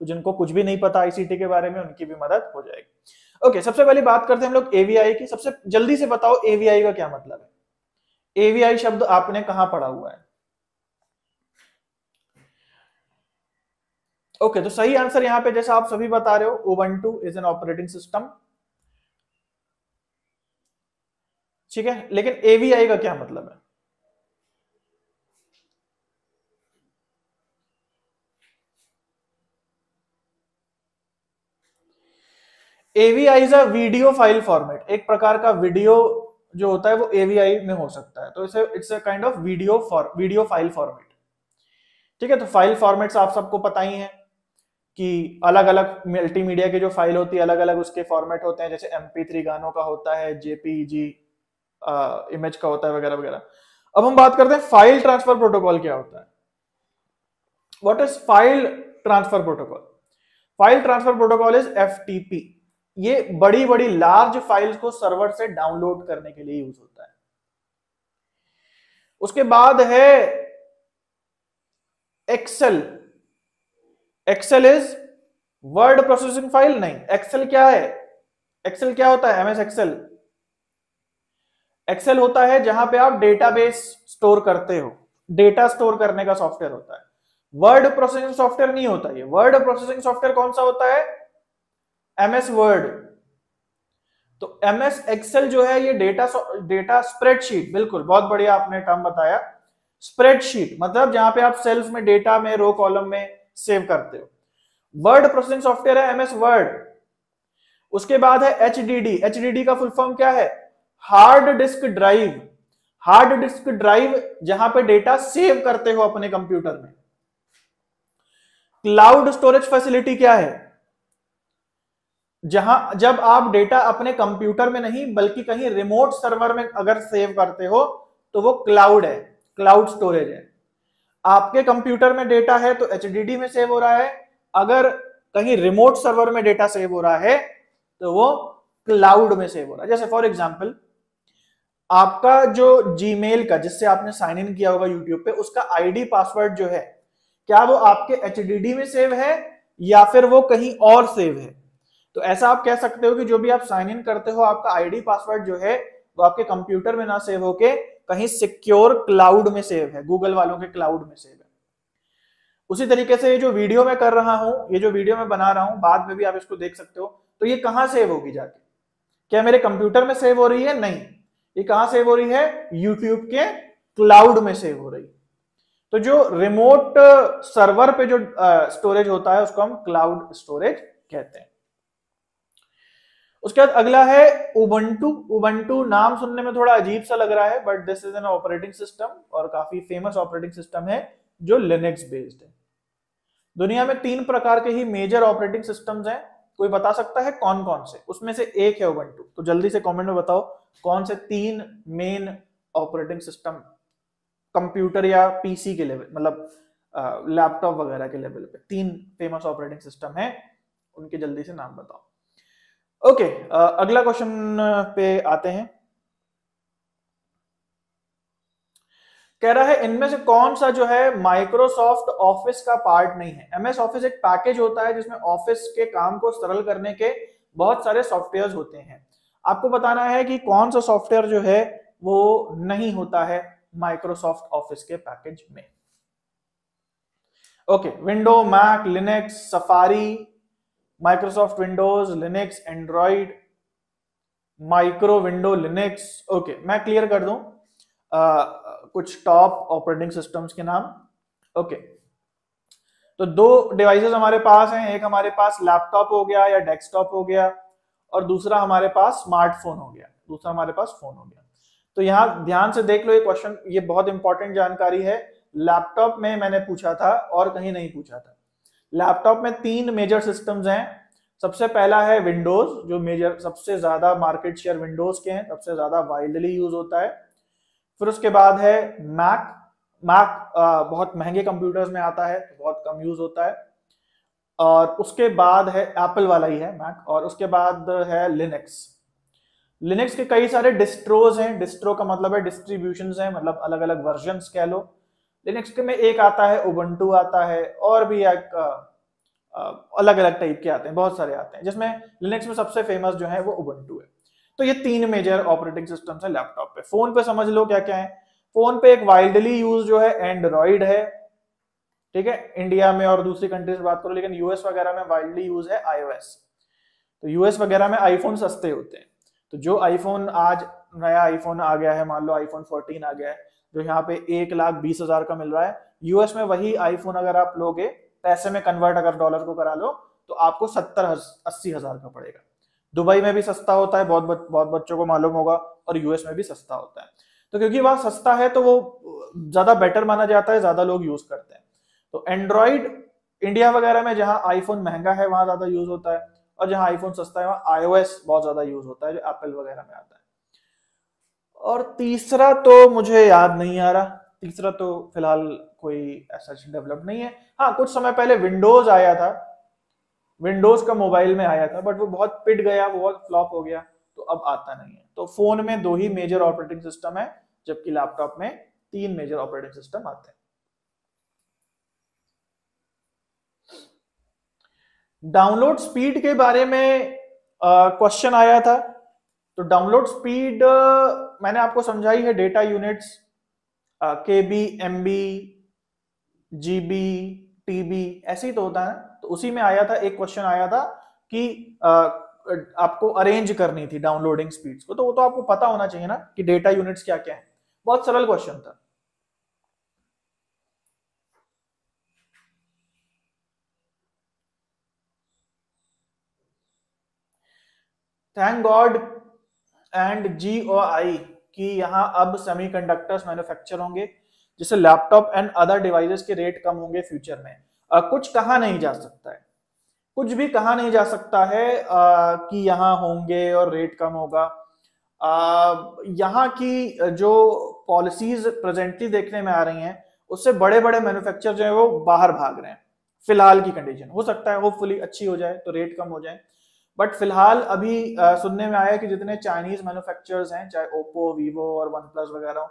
तो जिनको कुछ भी नहीं पता आईसीटी के बारे में उनकी भी मदद हो जाएगी। ओके, सबसे पहले बात करते हैं हम लोग एवीआई की। सबसे जल्दी से बताओ एवीआई का क्या मतलब है, एवीआई शब्द आपने कहां पढ़ा हुआ है? ओके, तो सही आंसर यहां पे जैसा आप सभी बता रहे हो, Ubuntu is an operating system. ठीक है, लेकिन एवीआई का क्या मतलब है? AVI is a video file format. एक प्रकार का वीडियो जो होता है वो एवीआई में हो सकता है, तो इसे it's a kind of video file format. ठीक है, तो फाइल फॉर्मेट्स आप सबको पता ही है कि अलग अलग मल्टीमीडिया की जो फाइल होती है अलग अलग उसके फॉर्मेट होते हैं, जैसे MP3 गानों का होता है, जेपीईजी इमेज का होता है, वगैरह वगैरह। अब हम बात करते हैं फाइल ट्रांसफर प्रोटोकॉल क्या होता है। What is file transfer protocol? File transfer protocol is FTP। ये बड़ी बड़ी लार्ज फाइल्स को सर्वर से डाउनलोड करने के लिए यूज होता है। उसके बाद है Excel. Excel is word processing file नहीं, एक्सेल क्या है, एक्सेल क्या होता है, MS एक्सेल। एक्सेल होता है जहां पे आप डेटाबेस स्टोर करते हो, डेटा स्टोर करने का सॉफ्टवेयर होता है। वर्ड प्रोसेसिंग सॉफ्टवेयर नहीं होता। ये वर्ड प्रोसेसिंग सॉफ्टवेयर कौन सा होता है, MS वर्ड। तो MS एक्सेल जो है ये डेटा स्प्रेडशीट, बिल्कुल बहुत बढ़िया आपने टर्म बताया। स्प्रेडशीट मतलब जहां पे आप सेल्स में डेटा में रो कॉलम में सेव करते हो। वर्ड प्रोसेसिंग सॉफ्टवेयर है MS वर्ड। उसके बाद है HDD का फुल फॉर्म क्या है, hard disk drive. Hard disk drive जहां पे डेटा सेव करते हो अपने कंप्यूटर में। क्लाउड स्टोरेज फैसिलिटी क्या है? जहां जब आप डेटा अपने कंप्यूटर में नहीं बल्कि कहीं रिमोट सर्वर में अगर सेव करते हो तो वो क्लाउड है, क्लाउड स्टोरेज है। आपके कंप्यूटर में डेटा है तो एचडीडी में सेव हो रहा है, अगर कहीं रिमोट सर्वर में डेटा सेव हो रहा है तो वो क्लाउड में सेव हो रहा है। जैसे फॉर एग्जांपल आपका जो जीमेल का जिससे आपने साइन इन किया होगा यूट्यूब पे, उसका आईडी पासवर्ड जो है क्या वो आपके एचडीडी में सेव है या फिर वो कहीं और सेव है? तो ऐसा आप कह सकते हो कि जो भी आप साइन इन करते हो आपका आईडी पासवर्ड जो है वो आपके कंप्यूटर में ना सेव होके कहीं सिक्योर क्लाउड में सेव है, गूगल वालों के क्लाउड में सेव है। उसी तरीके से ये जो वीडियो मैं कर रहा हूं, ये जो वीडियो मैं बना रहा हूं, बाद में भी आप इसको देख सकते हो, तो ये कहां सेव होगी जाके? क्या मेरे कंप्यूटर में सेव हो रही है? नहीं, ये कहां सेव हो रही है? यूट्यूब के क्लाउड में सेव हो रही है। तो जो रिमोट सर्वर पे जो स्टोरेज होता है उसको हम क्लाउड स्टोरेज कहते हैं। उसके बाद अगला है उबंटू। उबंटू नाम सुनने में थोड़ा अजीब सा लग रहा है but this is an operating system और काफी फेमस ऑपरेटिंग सिस्टम है जो लिनक्स बेस्ड है। दुनिया में 3 प्रकार के ही मेजर ऑपरेटिंग सिस्टम्स हैं। कोई बता सकता है कौन कौन से? उसमें से एक है उबंटू। तो जल्दी से कमेंट में बताओ कौन से 3 मेन ऑपरेटिंग सिस्टम कंप्यूटर या पीसी के लेवल, मतलब लैपटॉप वगैरह के लेवल पे 3 फेमस ऑपरेटिंग सिस्टम है, उनके जल्दी से नाम बताओ। ओके, अगला क्वेश्चन पे आते हैं। कह रहा है इनमें से कौन सा जो है माइक्रोसॉफ्ट ऑफिस का पार्ट नहीं है? एमएस ऑफिस एक पैकेज होता है जिसमें ऑफिस के काम को सरल करने के बहुत सारे सॉफ्टवेयर्स होते हैं। आपको बताना है कि कौन सा सॉफ्टवेयर जो है वो नहीं होता है माइक्रोसॉफ्ट ऑफिस के पैकेज में। Okay, window, Mac, Linux, Safari, Microsoft Windows, Linux, Android, micro window, Linux. Okay, मैं क्लियर कर दूं कुछ टॉप ऑपरेटिंग सिस्टम्स के नाम। ओके, तो 2 डिवाइसेस हमारे पास हैं, एक हमारे पास लैपटॉप हो गया या डेस्कटॉप हो गया और दूसरा हमारे पास स्मार्टफोन हो गया, दूसरा हमारे पास फोन हो गया। तो यहां ध्यान से देख लो ये क्वेश्चन, ये बहुत इंपॉर्टेंट जानकारी है। लैपटॉप में मैंने पूछा था और कहीं नहीं पूछा था। लैपटॉप में 3 मेजर सिस्टम्स हैं। सबसे पहला है विंडोज, जो मेजर सबसे ज्यादा मार्केट शेयर विंडोज के हैं, सबसे ज्यादा वाइडली यूज होता है। फिर उसके बाद है मैक। मैक बहुत महंगे कंप्यूटर्स में आता है, बहुत कम यूज होता है। और उसके बाद है एप्पल वाला ही है मैक, और उसके बाद है लिनक्स। लिनक्स के कई सारे डिस्ट्रोज हैं। डिस्ट्रो का मतलब है डिस्ट्रीब्यूशंस हैं, मतलब अलग अलग वर्जन्स कह लो। लिनक्स के में एक आता है उबंटू आता है, और भी एक अलग अलग टाइप के आते हैं, बहुत सारे आते हैं, जिसमें लिनक्स में सबसे फेमस जो है वो उबंटू है। तो ये 3 मेजर ऑपरेटिंग सिस्टम्स है लैपटॉप पे। फोन पे समझ लो क्या क्या है। फोन पे एक वाइडली यूज जो है एंड्रॉइड है, ठीक है, इंडिया में और दूसरी कंट्री से बात करो, लेकिन यूएस वगैरह में वाइडली यूज है iOS। तो यूएस वगैरह में आईफोन सस्ते होते हैं। तो जो आईफोन आज नया आईफोन आ गया है, मान लो आईफोन 14 आ गया है, जो यहाँ पे 1,20,000 का मिल रहा है, यूएस में वही आईफोन अगर आप लोगे, पैसे में कन्वर्ट अगर डॉलर को करा लो, तो आपको 70-80 हजार का पड़ेगा। दुबई में भी सस्ता होता है, बहुत बच्चों को मालूम होगा, और यूएस में भी सस्ता होता है। तो क्योंकि वहां सस्ता है तो वो ज्यादा बेटर माना जाता है, ज्यादा लोग यूज करते हैं। तो एंड्रॉइड इंडिया वगैरह में जहां आईफोन महंगा है वहां ज्यादा यूज होता है, और जहां आईफोन सस्ता है वहां iOS बहुत ज्यादा यूज होता है, जो एप्पल वगैरह में आता है। और तीसरा तो मुझे याद नहीं आ रहा, तीसरा तो फिलहाल कोई ऐसा डेवलप नहीं है। हाँ, कुछ समय पहले विंडोज आया था, विंडोज का मोबाइल में आया था, बट वो बहुत पिट गया, वो बहुत फ्लॉप हो गया, तो अब आता नहीं है। तो फोन में 2 ही मेजर ऑपरेटिंग सिस्टम है, जबकि लैपटॉप में 3 मेजर ऑपरेटिंग सिस्टम आते हैं। डाउनलोड स्पीड के बारे में क्वेश्चन आया था। तो डाउनलोड स्पीड मैंने आपको समझाई है, डेटा यूनिट्स, केबी, एमबी, जीबी, टीबी, ऐसे ही तो होता है। तो उसी में आया था, एक क्वेश्चन आया था कि आपको अरेंज करनी थी डाउनलोडिंग स्पीड्स को, तो वो तो आपको पता होना चाहिए ना कि डेटा यूनिट्स क्या क्या है। बहुत सरल क्वेश्चन था। थैंक गॉड एंड GOI कि यहाँ अब सेमीकंडक्टर्स मैन्युफैक्चर होंगे, जिससे लैपटॉप एंड अदर डिवाइसेस के रेट कम होंगे फ्यूचर में। कुछ कहा नहीं जा सकता है, कुछ भी कहा नहीं जा सकता है कि यहाँ होंगे और रेट कम होगा। यहाँ की जो पॉलिसीज प्रेजेंटली देखने में आ रही हैं उससे बड़े बड़े मैन्युफैक्चर जो है वो बाहर भाग रहे हैं। फिलहाल की कंडीशन हो सकता है होपफुली अच्छी हो जाए तो रेट कम हो जाए, बट फिलहाल अभी सुनने में आया कि जितने चाइनीज मैन्युफैक्चरर्स हैं, चाहे ओप्पो, वीवो और वन प्लस वगैरह,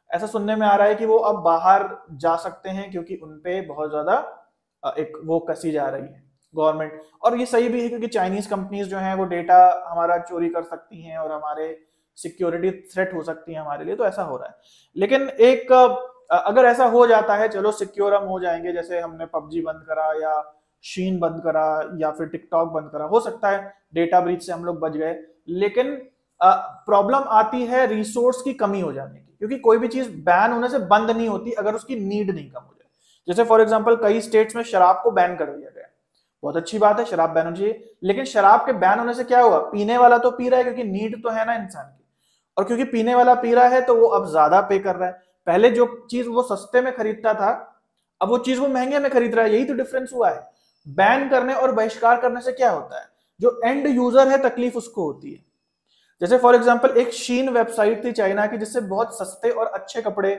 ऐसा सुनने में आ रहा है कि वो अब बाहर जा सकते हैं क्योंकि उनपे बहुत ज्यादा एक वो कसी जा रही है गवर्नमेंट। और ये सही भी है क्योंकि चाइनीज कंपनीज जो हैं वो डेटा हमारा चोरी कर सकती हैं और हमारे सिक्योरिटी थ्रेट हो सकती है हमारे लिए, तो ऐसा हो रहा है। लेकिन एक अगर ऐसा हो जाता है, चलो सिक्योर हम हो जाएंगे, जैसे हमने पबजी बंद करा या शीन बंद करा या फिर टिकटॉक बंद करा, हो सकता है डेटा ब्रीच से हम लोग बच गए, लेकिन प्रॉब्लम आती है रिसोर्स की कमी हो जाने की, क्योंकि कोई भी चीज बैन होने से बंद नहीं होती अगर उसकी नीड नहीं कम हो जाए। जैसे फॉर एग्जांपल कई स्टेट्स में शराब को बैन कर दिया गया, बहुत अच्छी बात है, शराब बैन होनी चाहिए, लेकिन शराब के बैन होने से क्या हुआ, पीने वाला तो पी रहा है क्योंकि नीड तो है ना इंसान की, और क्योंकि पीने वाला पी रहा है तो वो अब ज्यादा पे कर रहा है। पहले जो चीज वो सस्ते में खरीदता था अब वो चीज वो महंगे में खरीद रहा है, यही तो डिफरेंस हुआ है। बैन करने और बहिष्कार करने से क्या होता है, जो एंड यूजर है तकलीफ उसको होती है। जैसे फॉर एग्जांपल एक शीन वेबसाइट थी चाइना की जिससे बहुत सस्ते और अच्छे कपड़े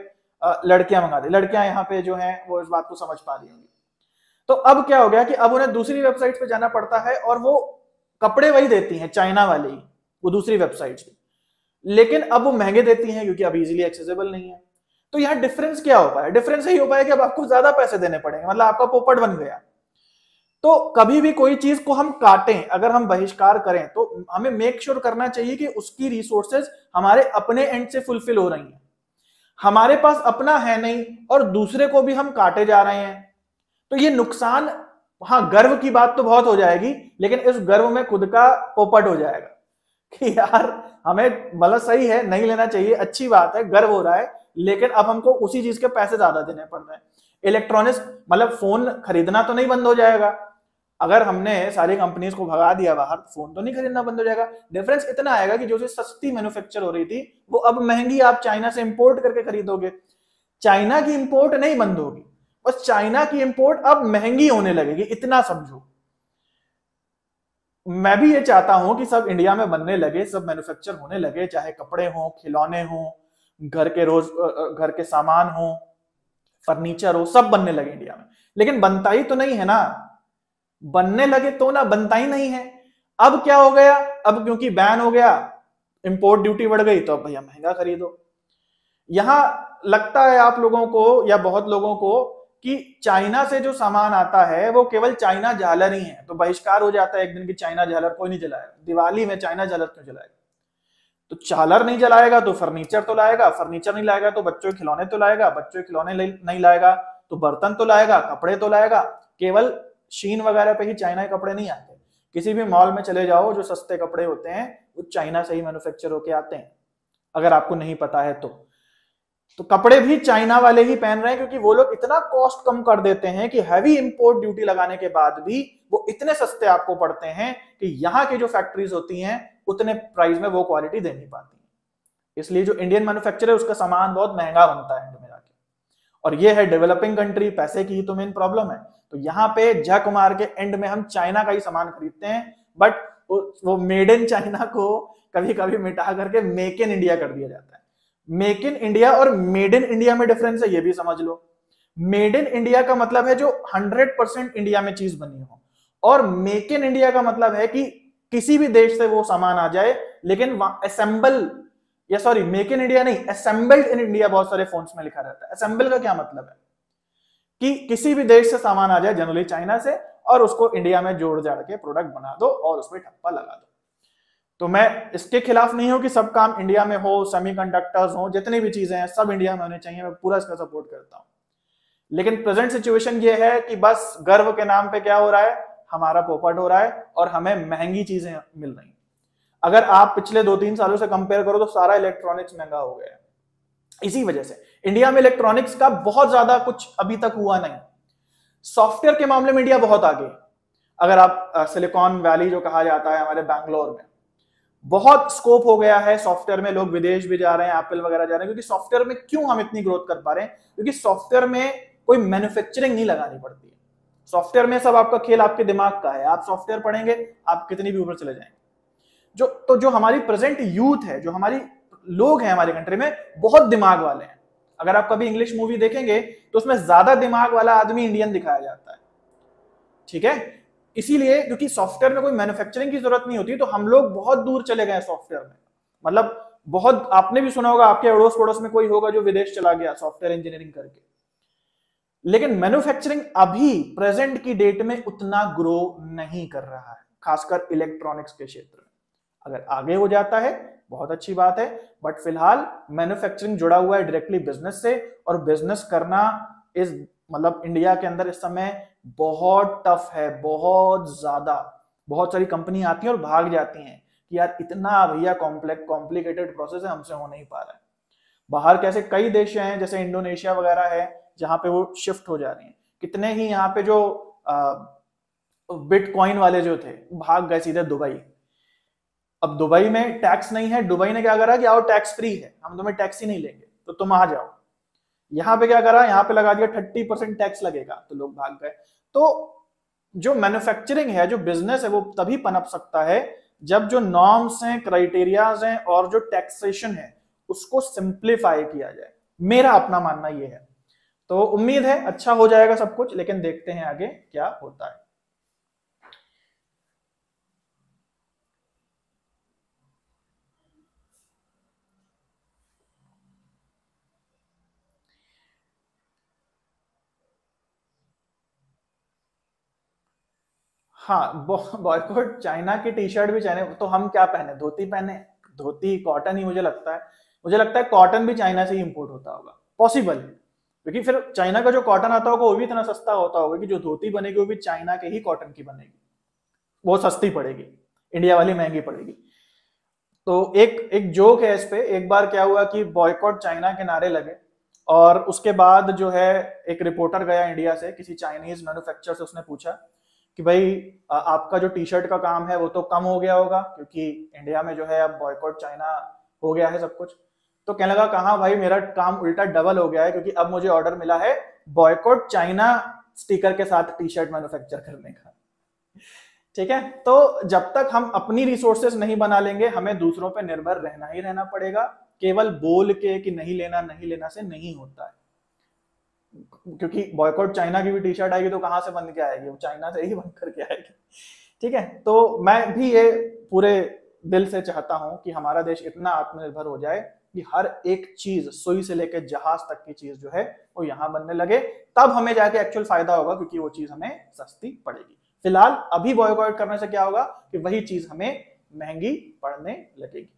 लड़कियां मंगाती, लड़कियां यहाँ पे जो हैं वो इस बात को समझ पा रही होंगी। तो अब क्या हो गया कि अब उन्हें दूसरी वेबसाइट पे जाना पड़ता है और वो कपड़े वही देती हैं चाइना वाले ही, वो दूसरी वेबसाइट से, लेकिन अब वो महंगे देती हैं क्योंकि अब इजीली एक्सेसिबल नहीं है। तो यहाँ डिफरेंस क्या हो पाया, डिफरेंस यही हो पाया कि अब आपको ज्यादा पैसे देने पड़ेंगे, मतलब आपका पोपट बन गया। तो कभी भी कोई चीज को हम काटें, अगर हम बहिष्कार करें तो हमें मेक श्योर करना चाहिए कि उसकी रिसोर्सेज हमारे अपने एंड से फुलफिल हो रही हैं। हमारे पास अपना है नहीं और दूसरे को भी हम काटे जा रहे हैं, तो ये नुकसान, हाँ गर्व की बात तो बहुत हो जाएगी, लेकिन इस गर्व में खुद का पोपट हो जाएगा कि यार हमें मतलब सही है, नहीं लेना चाहिए, अच्छी बात है, गर्व हो रहा है, लेकिन अब हमको उसी चीज के पैसे ज्यादा देने पड़ रहे हैं। इलेक्ट्रॉनिक्स मतलब फोन खरीदना तो नहीं बंद हो जाएगा, अगर हमने सारी कंपनीज को भगा दिया बाहर, फोन तो नहीं खरीदना बंद हो जाएगा। डिफरेंस इतना आएगा कि जो चीज सस्ती मैन्युफैक्चर हो रही थी वो अब महंगी आप चाइना से इंपोर्ट करके खरीदोगे। चाइना की इंपोर्ट नहीं बंद होगी, बस चाइना की इंपोर्ट अब महंगी होने लगेगी, इतना समझो। मैं भी ये चाहता हूं कि सब इंडिया में बनने लगे, सब मैन्युफैक्चर होने लगे, चाहे कपड़े हो, खिलौने हो, घर के सामान हो, फर्नीचर हो, सब बनने लगे इंडिया में, लेकिन बनता ही तो नहीं है ना। बनने लगे तो ना, बनता ही नहीं है। अब क्या हो गया, अब क्योंकि बैन हो गया, इंपोर्ट ड्यूटी बढ़ गई, तो अब भैया महंगा खरीदो। यहां लगता है आप लोगों को या बहुत लोगों को कि चाइना से जो सामान आता है वो केवल चाइना झालर ही है, तो बहिष्कार हो जाता है एक दिन की चाइना झालर कोई नहीं जलाएगा, दिवाली में चाइना झालर क्यों जलाएगा। तो झालर नहीं जलाएगा तो फर्नीचर तो लाएगा, फर्नीचर नहीं लाएगा तो बच्चों के खिलौने तो लाएगा, बच्चों के खिलौने नहीं लाएगा तो बर्तन तो लाएगा, कपड़े तो लाएगा। केवल शीन वगैरह पे ही चाइना के कपड़े नहीं आते, किसी भी मॉल में चले जाओ, जो सस्ते कपड़े होते हैं वो चाइना से ही मैन्युफैक्चर होके आते हैं, अगर आपको नहीं पता है तो कपड़े भी चाइना वाले ही पहन रहे हैं, क्योंकि वो लोग इतना कॉस्ट कम कर देते हैं कि हैवी इंपोर्ट ड्यूटी लगाने के बाद भी वो इतने सस्ते आपको पड़ते हैं कि यहाँ की जो फैक्ट्रीज होती हैं उतने प्राइस में वो क्वालिटी दे नहीं पाती। इसलिए जो इंडियन मैन्युफैक्चर है उसका सामान बहुत महंगा बनता है में जाके, और ये है डेवलपिंग कंट्री, पैसे की ही तो मेन प्रॉब्लम है। तो यहाँ पे झक मार के एंड में हम चाइना का ही सामान खरीदते हैं, बट वो मेड इन चाइना को कभी कभी मिटा करके मेक इन इंडिया कर दिया जाता है। मेक इन इंडिया और मेड इन इंडिया में डिफरेंस है, ये भी समझ लो। मेड इन इंडिया का मतलब है जो 100% इंडिया में चीज बनी हो, और मेक इन इंडिया का मतलब है कि किसी भी देश से वो सामान आ जाए, लेकिन असेंबल, या सॉरी मेक इन इंडिया नहीं, असेंबल्ड इन इंडिया बहुत सारे फोन्स में लिखा रहता है। असेंबल का क्या मतलब है कि किसी भी देश से सामान आ जाए, जनरली चाइना से, और उसको इंडिया में जोड़ जाड़ के प्रोडक्ट बना दो और उसमें ठप्पा लगा दो। तो मैं इसके खिलाफ नहीं हूं कि सब काम इंडिया में हो, सेमीकंडक्टर्स हो, जितनी भी चीजें हैं सब इंडिया में होने चाहिए, मैं पूरा इसका सपोर्ट करता हूं। लेकिन प्रेजेंट सिचुएशन ये है कि बस गर्व के नाम पे क्या हो रहा है, हमारा पोपट हो रहा है और हमें महंगी चीजें मिल रही। अगर आप पिछले 2-3 सालों से कंपेयर करो तो सारा इलेक्ट्रॉनिक्स महंगा हो गया है। इसी वजह से इंडिया में इलेक्ट्रॉनिक्स का बहुत ज्यादा कुछ अभी तक हुआ नहीं। सॉफ्टवेयर के मामले में इंडिया बहुत आगे। अगर आप सिलिकॉन वैली जो कहा जाता है हमारे बैंगलोर में, बहुत स्कोप हो गया है सॉफ्टवेयर में, लोग विदेश भी जा रहे हैं, एप्पल वगैरह जा रहे हैं, क्योंकि सॉफ्टवेयर में क्यों हम इतनी ग्रोथ कर पा रहे हैं, क्योंकि सॉफ्टवेयर में कोई मैन्युफैक्चरिंग नहीं लगानी पड़ती है। सॉफ्टवेयर में सब आपका खेल आपके दिमाग का है, आप सॉफ्टवेयर पढ़ेंगे आप कितनी भी ऊपर चले जाएंगे। जो हमारी प्रेजेंट यूथ है, जो हमारी लोग हैं हमारी कंट्री में, बहुत दिमाग वाले हैं। अगर आप कभी इंग्लिश मूवी देखेंगे तो उसमें ज्यादा दिमाग वाला आदमी इंडियन दिखाया जाता है, ठीक है। इसीलिए क्योंकि सॉफ्टवेयर में कोई मैन्युफैक्चरिंग की जरूरत नहीं होती, तो हम लोग बहुत दूर चले गए सॉफ्टवेयर में। मतलब बहुत, आपने भी सुना होगा, आपके अड़ोस पड़ोस में कोई होगा जो विदेश चला गया सॉफ्टवेयर इंजीनियरिंग करके। लेकिन मैन्युफैक्चरिंग अभी प्रेजेंट की डेट में उतना ग्रो नहीं कर रहा है, खासकर इलेक्ट्रॉनिक्स के क्षेत्र में। अगर आगे हो जाता है बहुत अच्छी बात है, बट फिलहाल मैन्युफैक्चरिंग जुड़ा हुआ है डायरेक्टली बिजनेस से, और बिजनेस करना इस मतलब इंडिया के अंदर इस समय बहुत टफ है, बहुत ज्यादा। बहुत सारी कंपनी आती हैं और भाग जाती हैं कि यार इतना भैया कॉम्प्लिकेटेड प्रोसेस है, हमसे हो नहीं पा रहा है। बाहर कैसे कई देश हैं जैसे इंडोनेशिया वगैरह है जहां पे वो शिफ्ट हो जा रही हैं। कितने ही यहाँ पे जो बिटकॉइन वाले जो थे भाग गए सीधे दुबई। अब दुबई में टैक्स नहीं है, दुबई ने क्या करा कि आओ टैक्स फ्री है, हम तुम्हें टैक्स ही नहीं लेंगे तो तुम आ जाओ। यहाँ पे क्या करा, यहाँ पे लगा दिया 30% टैक्स लगेगा, तो लोग भाग गए। तो जो मैन्युफैक्चरिंग है, जो बिजनेस है, वो तभी पनप सकता है जब जो नॉर्म्स हैं, क्राइटेरियाज हैं और जो टैक्सेशन है उसको सिंप्लीफाई किया जाए। मेरा अपना मानना ये है। तो उम्मीद है अच्छा हो जाएगा सब कुछ, लेकिन देखते हैं आगे क्या होता है। हाँ, बॉयकॉट चाइना की टी शर्ट भी चाइना, तो हम क्या पहने, धोती पहने? धोती कॉटन ही मुझे लगता है। मुझे लगता है कॉटन भी चाइना से ही इंपोर्ट होता होगा, पॉसिबल है। क्योंकि फिर चाइना का जो कॉटन आता होगा वो भी इतना सस्ता होता होगा कि जो धोती बनेगी वो भी चाइना के ही कॉटन की बनेगी, वो सस्ती पड़ेगी, इंडिया वाली महंगी पड़ेगी। तो एक एक जोक है इस पे। एक बार क्या हुआ कि बॉयकॉट चाइना के नारे लगे, और उसके बाद जो है एक रिपोर्टर गया इंडिया से किसी चाइनीज मैन्युफैक्चरर से, उसने पूछा कि भाई आपका जो टी शर्ट का काम है वो तो कम हो गया होगा क्योंकि इंडिया में जो है अब बॉयकॉट चाइना हो गया है सब कुछ। तो कहने लगा कहाँ भाई, मेरा काम उल्टा डबल हो गया है क्योंकि अब मुझे ऑर्डर मिला है बॉयकॉट चाइना स्टिकर के साथ टी शर्ट मैन्युफैक्चर करने का। ठीक है, तो जब तक हम अपनी रिसोर्सेज नहीं बना लेंगे हमें दूसरों पे निर्भर रहना ही रहना पड़ेगा। केवल बोल के कि नहीं लेना से नहीं होता है, क्योंकि बॉयकॉट चाइना की भी टी शर्ट आएगी तो कहां से बन के आएगी, वो चाइना से ही बन करके आएगी। ठीक है, तो मैं भी ये पूरे दिल से चाहता हूं कि हमारा देश इतना आत्मनिर्भर हो जाए कि हर एक चीज, सुई से लेकर जहाज तक की चीज जो है वो यहाँ बनने लगे, तब हमें जाके एक्चुअल फायदा होगा क्योंकि वो चीज हमें सस्ती पड़ेगी। फिलहाल अभी बॉयकॉट करने से क्या होगा कि वही चीज हमें महंगी पड़ने लगेगी।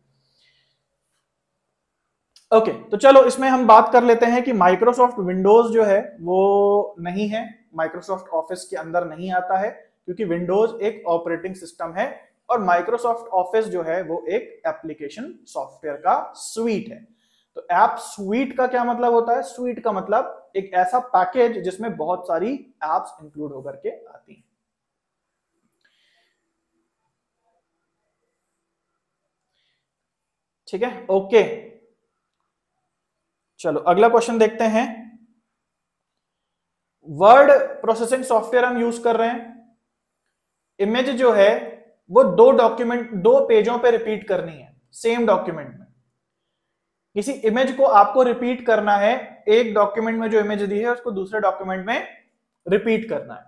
ओके, तो चलो इसमें हम बात कर लेते हैं कि माइक्रोसॉफ्ट विंडोज जो है वो नहीं है, माइक्रोसॉफ्ट ऑफिस के अंदर नहीं आता है, क्योंकि विंडोज एक ऑपरेटिंग सिस्टम है और माइक्रोसॉफ्ट ऑफिस जो है वो एक एप्लीकेशन सॉफ्टवेयर का स्वीट है। तो ऐप स्वीट का क्या मतलब होता है? स्वीट का मतलब एक ऐसा पैकेज जिसमें बहुत सारी एप्स इंक्लूड होकर के आती हैं। ठीक है, ओके, चलो अगला क्वेश्चन देखते हैं। वर्ड प्रोसेसिंग सॉफ्टवेयर हम यूज कर रहे हैं। इमेज जो है वो दो पेजों पे रिपीट करनी है, सेम डॉक्यूमेंट में। किसी इमेज को आपको रिपीट करना है, एक डॉक्यूमेंट में जो इमेज दी है उसको दूसरे डॉक्यूमेंट में रिपीट करना है।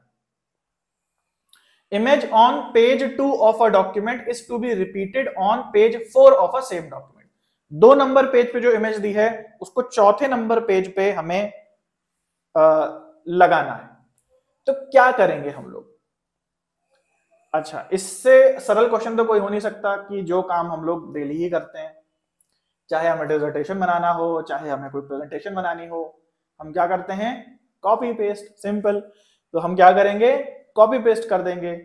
Image on page 2 of a document is to be repeated on page 4 of a same document. 2 number page पे जो इमेज दी है उसको चौथे नंबर पेज पे हमें लगाना है। तो क्या करेंगे हम लोग? अच्छा, इससे सरल क्वेश्चन तो कोई हो नहीं सकता कि जो काम हम लोग डेली ही करते हैं, चाहे हमें डिसर्टेशन बनाना हो, चाहे हमें कोई प्रेजेंटेशन बनानी हो, हम क्या करते हैं? Copy paste, simple. तो हम क्या करेंगे? कॉपी पेस्ट कर देंगे।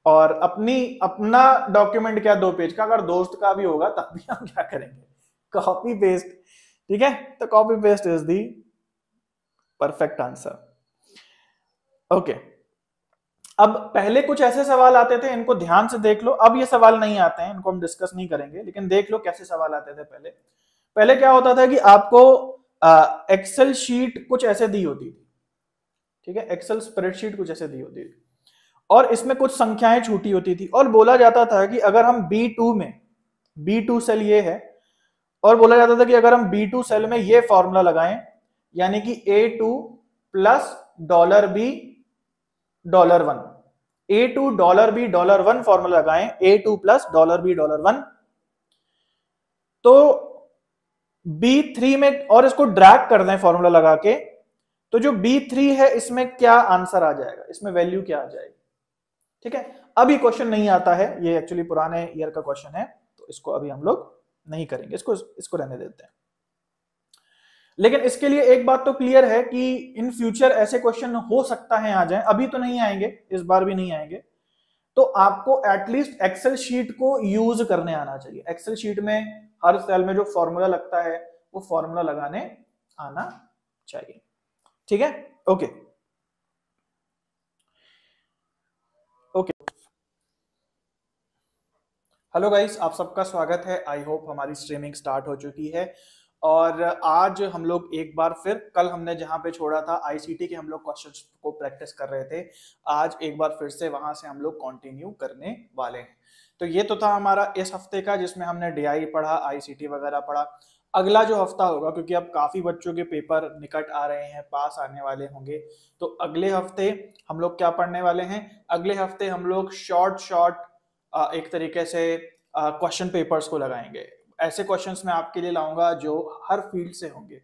और अपना डॉक्यूमेंट क्या 2 पेज का, अगर दोस्त का भी होगा तब भी हम क्या करेंगे? Copy paste. ठीक है, तो copy paste is the perfect answer. Okay, अब पहले कुछ ऐसे सवाल आते थे, इनको ध्यान से देख लो। अब ये सवाल नहीं आते हैं, इनको हम डिस्कस नहीं करेंगे, लेकिन देख लो कैसे सवाल आते थे पहले। पहले क्या होता था कि आपको एक्सेल शीट कुछ ऐसे दी होती थी, ठीक है, एक्सेल स्प्रेडशीट कुछ ऐसे दी होती थी और इसमें कुछ संख्याएं छूटी होती थी और बोला जाता था कि अगर हम B2 में, B2 सेल ये है, और बोला जाता था कि अगर हम B2 सेल में ये फॉर्मूला लगाएं, यानी कि A2 plus $B $1, A2 $B $1 formula लगाएं, A2 प्लस $B $1, तो B3 में और इसको ड्रैग कर दें फॉर्मूला लगा के, तो जो B3 है इसमें क्या आंसर आ जाएगा, इसमें वैल्यू क्या आ जाएगी। ठीक है, अभी क्वेश्चन नहीं आता है, ये एक्चुअली पुराने ईयर का क्वेश्चन है, तो इसको अभी हम लोग नहीं करेंगे, इसको रहने देते हैं। लेकिन इसके लिए एक बात तो क्लियर है कि इन फ्यूचर ऐसे क्वेश्चन हो सकता है आ जाए, अभी तो नहीं आएंगे, इस बार भी नहीं आएंगे, तो आपको एटलीस्ट एक्सेल शीट को यूज करने आना चाहिए। एक्सेल शीट में हर सेल में जो फॉर्मूला लगता है वो फॉर्मूला लगाने आना चाहिए। ठीक है, ओके ओके। हेलो गाइस, आप सबका स्वागत है। आई होप हमारी स्ट्रीमिंग स्टार्ट हो चुकी है और आज हम लोग एक बार फिर, कल हमने जहां पे छोड़ा था आईसीटी के हम लोग क्वेश्चंस को प्रैक्टिस कर रहे थे, आज एक बार फिर से वहां से हम लोग कंटिन्यू करने वाले हैं। तो ये तो था हमारा इस हफ्ते का, जिसमें हमने डीआई पढ़ा, आईसीटी वगैरह पढ़ा। अगला जो हफ्ता होगा, क्योंकि अब काफी बच्चों के पेपर निकट आ रहे हैं, पास आने वाले होंगे, तो अगले हफ्ते हम लोग क्या पढ़ने वाले हैं, अगले हफ्ते हम लोग शॉर्ट एक तरीके से क्वेश्चन पेपर्स को लगाएंगे। ऐसे क्वेश्चंस मैं आपके लिए लाऊंगा जो हर फील्ड से होंगे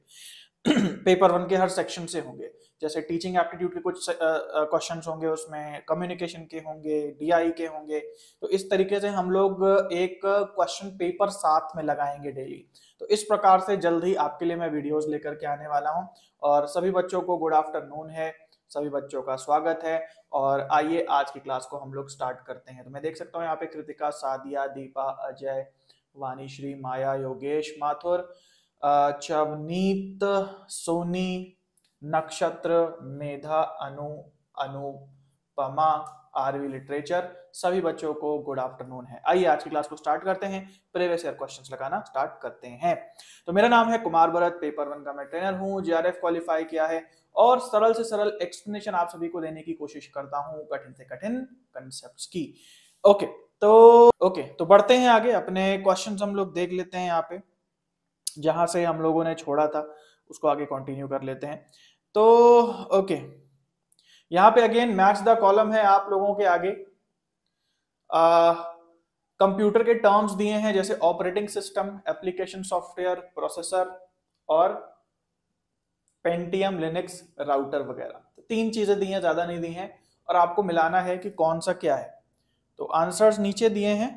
पेपर 1 के हर सेक्शन से होंगे। जैसे टीचिंग एप्टीट्यूड के कुछ क्वेश्चंस होंगे, उसमें कम्युनिकेशन के होंगे, डीआई के होंगे। तो इस तरीके से हम लोग एक क्वेश्चन पेपर साथ में लगाएंगे डेली। तो इस प्रकार से जल्द ही आपके लिए मैं वीडियोस लेकर के आने वाला हूं। और सभी बच्चों को गुड आफ्टरनून है, सभी बच्चों का स्वागत है। और आइए आज की क्लास को हम लोग स्टार्ट करते हैं। तो मैं देख सकता हूँ यहाँ पे कृतिका, सादिया, दीपा, अजय, वानीश्री, माया, योगेश, माथुर, चवनीत, सोनी, नक्षत्र, मेधा, अनुपमा, आरवी लिटरेचर, सभी बच्चों को गुड आफ्टरनून है। आइए आज की क्लास को स्टार्ट करते हैं, प्रीवियस ईयर क्वेश्चंस लगाना स्टार्ट करते हैं। तो मेरा नाम है कुमार भरत, पेपर 1 का मैं ट्रेनर हूँ, जेआरएफ क्वालिफाई किया है और सरल से सरल एक्सप्लेनेशन आप सभी को देने की कोशिश करता हूँ, कठिन से कठिन कंसेप्ट्स की। ओके, तो बढ़ते हैं आगे, अपने क्वेश्चंस हम लोग देख लेते हैं। यहाँ पे जहां से हम लोगों ने छोड़ा था उसको आगे कंटिन्यू कर लेते हैं। तो ओके, यहाँ पे अगेन मैच द कॉलम है आप लोगों के आगे। कंप्यूटर के टर्म्स दिए हैं, जैसे operating system, application software, processor और पेंटियम, लिनक्स, राउटर वगैरह। तो 3 चीजें दी हैं, ज्यादा नहीं दी हैं, और आपको मिलाना है कि कौन सा क्या है। तो आंसर्स नीचे दिए हैं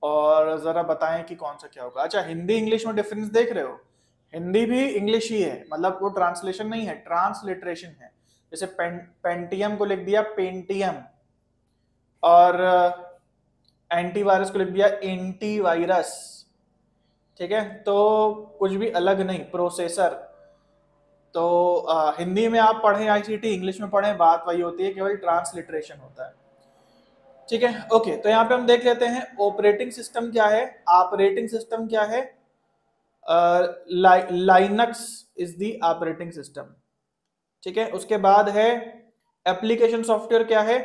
और जरा बताएं कि कौन सा क्या होगा। अच्छा, हिंदी इंग्लिश में डिफरेंस देख रहे हो? हिंदी भी इंग्लिश ही है, मतलब वो ट्रांसलेशन नहीं है, ट्रांसलिटरेशन है। जैसे पेंटियम को लिख दिया पेंटियम, और एंटीवायरस को लिख दिया एंटीवायरस। ठीक है, तो कुछ भी अलग नहीं, प्रोसेसर। तो हिंदी में आप पढ़ें आईसीटी, इंग्लिश में पढ़ें, बात वही होती है, केवल ट्रांसलिटरेशन होता है। ठीक है, ओके। तो यहाँ पे हम देख लेते हैं ऑपरेटिंग सिस्टम क्या है, ऑपरेटिंग सिस्टम क्या है। Linux is the operating system. ठीक है, उसके बाद है एप्लीकेशन सॉफ्टवेयर क्या है,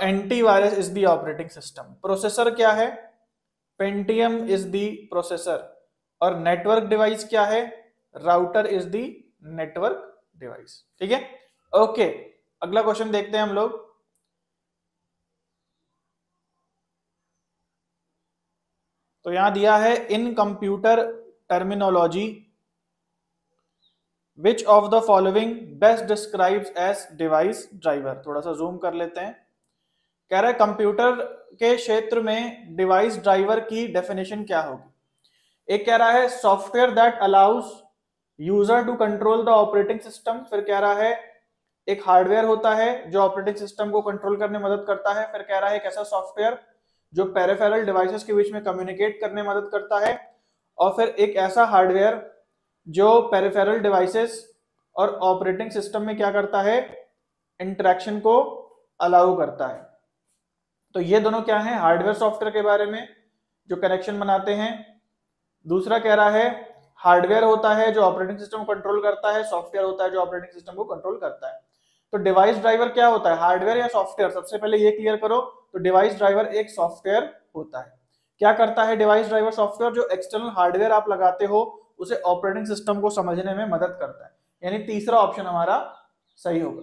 antivirus is the operating system. Processor क्या है, पेंटियम इज द प्रोसेसर। और नेटवर्क डिवाइस क्या है, router is the network device. ठीक है, ओके। अगला क्वेश्चन देखते हैं हम लोग। तो यहां दिया है इन computer terminology which of the following best describes edge device driver. थोड़ा सा जूम कर लेते हैं। कह रहा है कंप्यूटर के क्षेत्र में डिवाइस ड्राइवर की डेफिनेशन क्या होगी। एक कह रहा है software that allows user to control the operating system. फिर कह रहा है एक हार्डवेयर होता है जो ऑपरेटिंग सिस्टम को कंट्रोल करने में मदद करता है। फिर कह रहा है एक ऐसा सॉफ्टवेयर जो पेरिफेरल डिवाइसेस के बीच में कम्युनिकेट करने में मदद करता है। और फिर एक ऐसा हार्डवेयर जो पेरिफेरल डिवाइसेस और ऑपरेटिंग सिस्टम में क्या करता है, इंटरेक्शन को अलाउ करता है। तो ये दोनों क्या है, हार्डवेयर सॉफ्टवेयर के बारे में जो कनेक्शन बनाते हैं। दूसरा कह रहा है हार्डवेयर होता है जो ऑपरेटिंग सिस्टम को कंट्रोल करता है, सॉफ्टवेयर होता है जो ऑपरेटिंग सिस्टम को कंट्रोल करता है। तो डिवाइस ड्राइवर क्या होता है, हार्डवेयर या सॉफ्टवेयर? सबसे पहले ये क्लियर करो। तो डिवाइस ड्राइवर एक सॉफ्टवेयर होता है। क्या करता है डिवाइस ड्राइवर? सॉफ्टवेयर जो एक्सटर्नल हार्डवेयर आप लगाते हो उसे ऑपरेटिंग सिस्टम को समझने में मदद करता है। यानी तीसरा ऑप्शन हमारा सही होगा।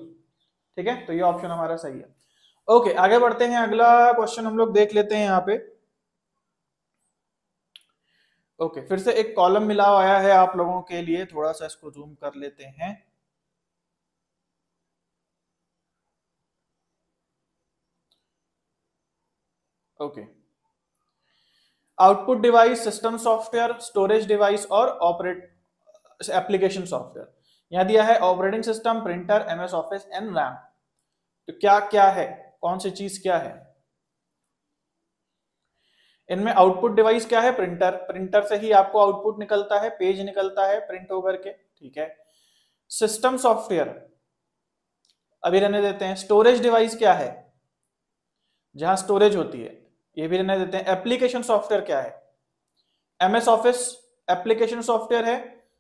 ठीक है, तो ये ऑप्शन हमारा सही है। ओके, आगे बढ़ते हैं। अगला क्वेश्चन हम लोग देख लेते हैं यहाँ पे। ओके, फिर से एक कॉलम मिला आया है आप लोगों के लिए, थोड़ा सा इसको जूम कर लेते हैं। Okay, output device, system software, storage device और ऑपरेट एप्लीकेशन सॉफ्टवेयर। यहां दिया है operating system, printer, MS office and RAM. तो क्या क्या है, कौन सी चीज क्या है इनमें? आउटपुट डिवाइस क्या है? प्रिंटर। प्रिंटर से ही आपको आउटपुट निकलता है, पेज निकलता है प्रिंट होकर के। ठीक है। सिस्टम सॉफ्टवेयर अभी रहने देते हैं। स्टोरेज डिवाइस क्या है? जहां स्टोरेज होती है, ये भी रहने देते हैं। एप्लीकेशन सॉफ्टवेयर क्या है? एमएस ऑफिस एप्लीकेशन सॉफ्टवेयर है।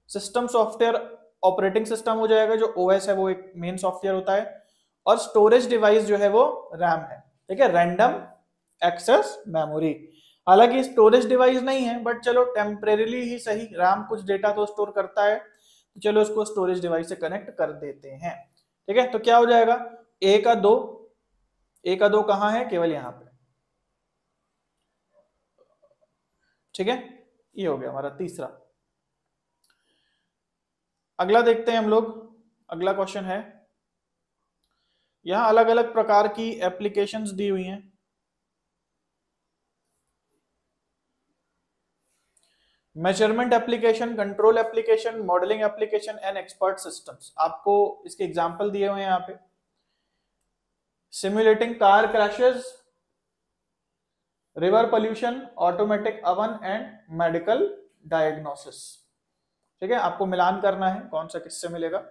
सिस्टम सॉफ्टवेयर ऑपरेटिंग सिस्टम हो जाएगा, जो ओएस है वो एक मेन सॉफ्टवेयर होता है। और स्टोरेज डिवाइस जो है वो रैम है। ठीक है, रैंडम एक्सेस मेमोरी। हालांकि स्टोरेज डिवाइस नहीं है, बट चलो टेम्परेरीली ही सही, रैम कुछ डेटा तो स्टोर करता है, तो चलो इसको स्टोरेज डिवाइस से कनेक्ट कर देते हैं। ठीक है, तो क्या हो जाएगा? ए का दो, ए का दो कहां है? केवल यहां पे। ठीक है, ये हो गया हमारा तीसरा। अगला देखते हैं हम लोग। अगला क्वेश्चन है, यहां अलग अलग प्रकार की एप्लीकेशंस दी हुई हैं। Measurement application, control application, modelling application and expert systems. आपको इसके एग्जांपल दिए हुए हैं यहाँ पे। Simulating car crashes, river pollution, automatic oven and medical diagnosis. ठीक है, आपको मिलान करना है कौन सा किससे मिलेगा।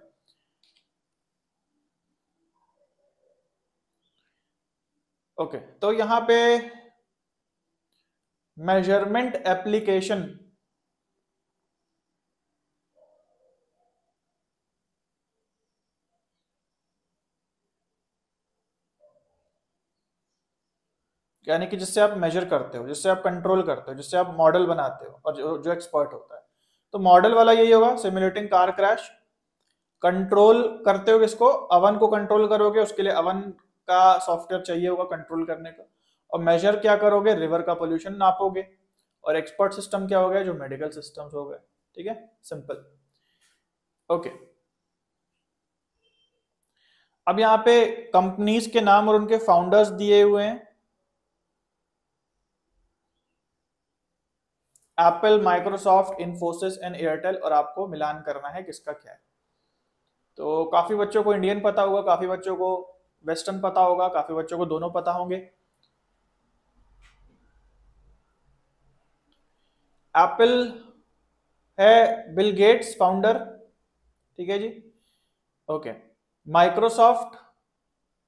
ओके, तो यहां पे मेजरमेंट एप्लीकेशन यानी कि जिससे आप मेजर करते हो, जिससे आप कंट्रोल करते हो, जिससे आप मॉडल बनाते हो, और जो एक्सपर्ट होता है। तो मॉडल वाला यही होगा, सिमुलेटिंग कार क्रैश। कंट्रोल करते हो किसको? अवन को कंट्रोल करोगे, उसके लिए अवन का सॉफ्टवेयर चाहिए होगा कंट्रोल करने का। और मेजर क्या करोगे? रिवर का पोल्यूशन नापोगे। और एक्सपर्ट सिस्टम क्या हो गया? जो मेडिकल सिस्टम्स हो गए। ठीक है, सिंपल। ओके, अब यहाँ पे कंपनीज के नाम और उनके फाउंडर्स दिए हुए हैं। Apple, Microsoft, Infosys and Airtel. और आपको मिलान करना है किसका क्या है। तो काफी बच्चों को इंडियन पता होगा, काफी बच्चों को वेस्टर्न पता होगा, काफी बच्चों को दोनों पता होंगे। एप्पल है बिल गेट्स फाउंडर। ठीक है जी, ओके। माइक्रोसॉफ्ट,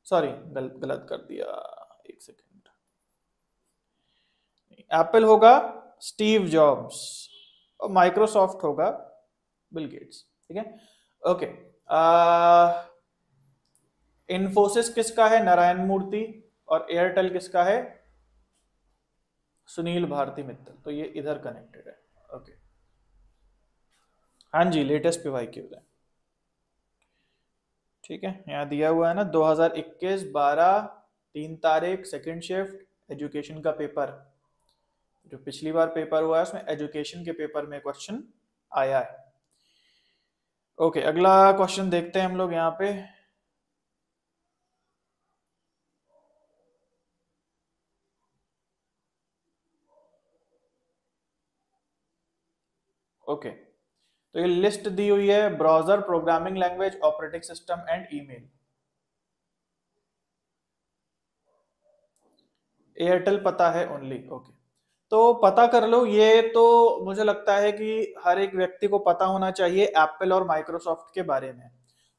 सॉरी गलत कर दिया, एक सेकेंड। एप्पल होगा स्टीव जॉब्स और माइक्रोसॉफ्ट होगा बिल गेट्स। ठीक है, ओके। इन्फोसिस किसका है? नारायण मूर्ति। और एयरटेल किसका है? सुनील भारती मित्तल। तो ये इधर कनेक्टेड है। ओके, हाँ जी, लेटेस्ट पे वाई क्यों है। ठीक है, यहाँ दिया हुआ है ना 2021 12 3 तारीख, सेकंड शिफ्ट एजुकेशन का पेपर। जो पिछली बार पेपर हुआ है उसमें एजुकेशन के पेपर में क्वेश्चन आया है। ओके, अगला क्वेश्चन देखते हैं हम लोग यहाँ पे। ओके, तो ये लिस्ट दी हुई है, browser, programming language, operating system and email. Airtel पता है ओनली। ओके, तो पता कर लो। ये तो मुझे लगता है कि हर एक व्यक्ति को पता होना चाहिए एप्पल और माइक्रोसॉफ्ट के बारे में।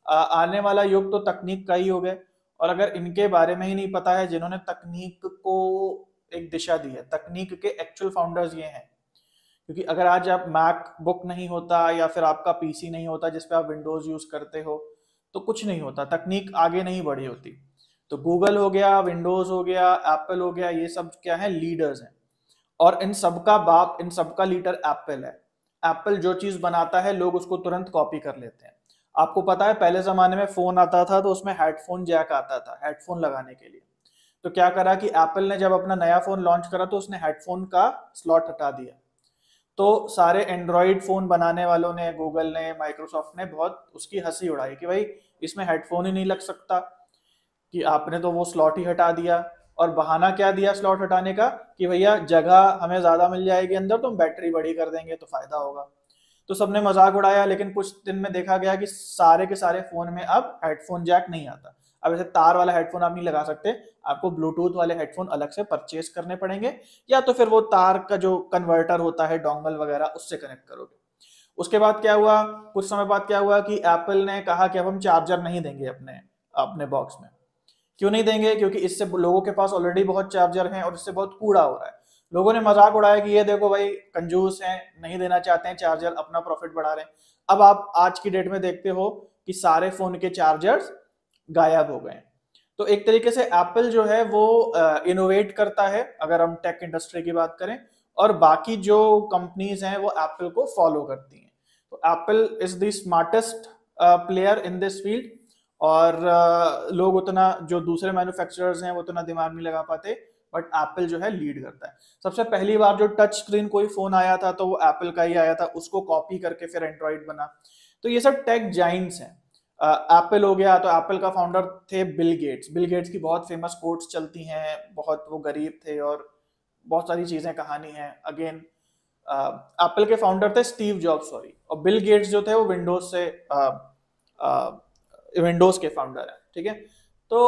आने वाला युग तो तकनीक का ही हो गया। और अगर इनके बारे में ही नहीं पता है, जिन्होंने तकनीक को एक दिशा दी है, तकनीक के एक्चुअल फाउंडर्स ये हैं, क्योंकि अगर आज आप मैक बुक नहीं होता या फिर आपका पीसी नहीं होता जिसपे आप विंडोज यूज करते हो, तो कुछ नहीं होता, तकनीक आगे नहीं बढ़ी होती। तो गूगल हो गया, विंडोज हो गया, एप्पल हो गया, ये सब क्या है, लीडर्स हैं। और इन सबका बाप, इन सबका लीडर एप्पल है। एप्पल जो चीज बनाता है लोग उसको तुरंत कॉपी कर लेते हैं। आपको पता है पहले जमाने में फोन आता था तो उसमें हेडफोन जैक आता था हेडफोन लगाने के लिए। तो क्या करा कि एप्पल ने जब अपना नया फोन लॉन्च करा तो उसने हेडफोन का स्लॉट हटा दिया। तो सारे एंड्रॉइड फोन बनाने वालों ने, गूगल ने, माइक्रोसॉफ्ट ने बहुत उसकी हंसी उड़ाई कि भाई इसमें हेडफोन ही नहीं लग सकता, कि आपने तो वो स्लॉट ही हटा दिया। और बहाना क्या दिया स्लॉट हटाने का, कि भैया जगह हमें ज्यादा मिल जाएगी अंदर तो हम बैटरी बड़ी कर देंगे तो फायदा होगा। तो सबने मजाक उड़ाया, लेकिन कुछ दिन में देखा गया कि सारे के सारे फोन में अब हेडफोन जैक नहीं आता। अब ऐसे तार वाला हेडफोन आप नहीं लगा सकते, आपको ब्लूटूथ वाले हेडफोन अलग से परचेज करने पड़ेंगे, या तो फिर वो तार का जो कन्वर्टर होता है डोंगल वगैरह उससे कनेक्ट करोगे। उसके बाद क्या हुआ, कुछ समय बाद क्या हुआ कि एप्पल ने कहा कि अब हम चार्जर नहीं देंगे अपने अपने बॉक्स में। क्यों नहीं देंगे, क्योंकि इससे लोगों के पास ऑलरेडी बहुत चार्जर हैं और इससे बहुत कूड़ा हो रहा है। लोगों ने मजाक उड़ाया कि ये देखो भाई कंजूस हैं, नहीं देना चाहते हैं चार्जर, अपना प्रॉफिट बढ़ा रहे हैं। अब आप आज की डेट में देखते हो कि सारे फोन के चार्जर्स गायब हो गए। तो एक तरीके से एप्पल जो है वो इनोवेट करता है अगर हम टेक इंडस्ट्री की बात करें, और बाकी जो कंपनीज हैं वो एप्पल को फॉलो करती हैं। तो Apple is the smartest player in this field, और लोग उतना, जो दूसरे मैन्युफैक्चरर्स हैं वो उतना दिमाग नहीं लगा पाते, बट एप्पल जो है लीड करता है। सबसे पहली बार जो टच स्क्रीन कोई फोन आया था तो वो एप्पल का ही आया था, उसको कॉपी करके फिर एंड्रॉइड बना। तो ये सब टेक जाइंट्स हैं। एप्पल हो गया तो एप्पल का फाउंडर थे बिल गेट्स। बिल गेट्स की बहुत फेमस कोट्स चलती हैं, बहुत वो गरीब थे और बहुत सारी चीजें कहानी है। अगेन एप्पल के फाउंडर थे स्टीव जॉब्स, सॉरी, और बिल गेट्स जो थे वो विंडोज के फाउंडर है। ठीक है, तो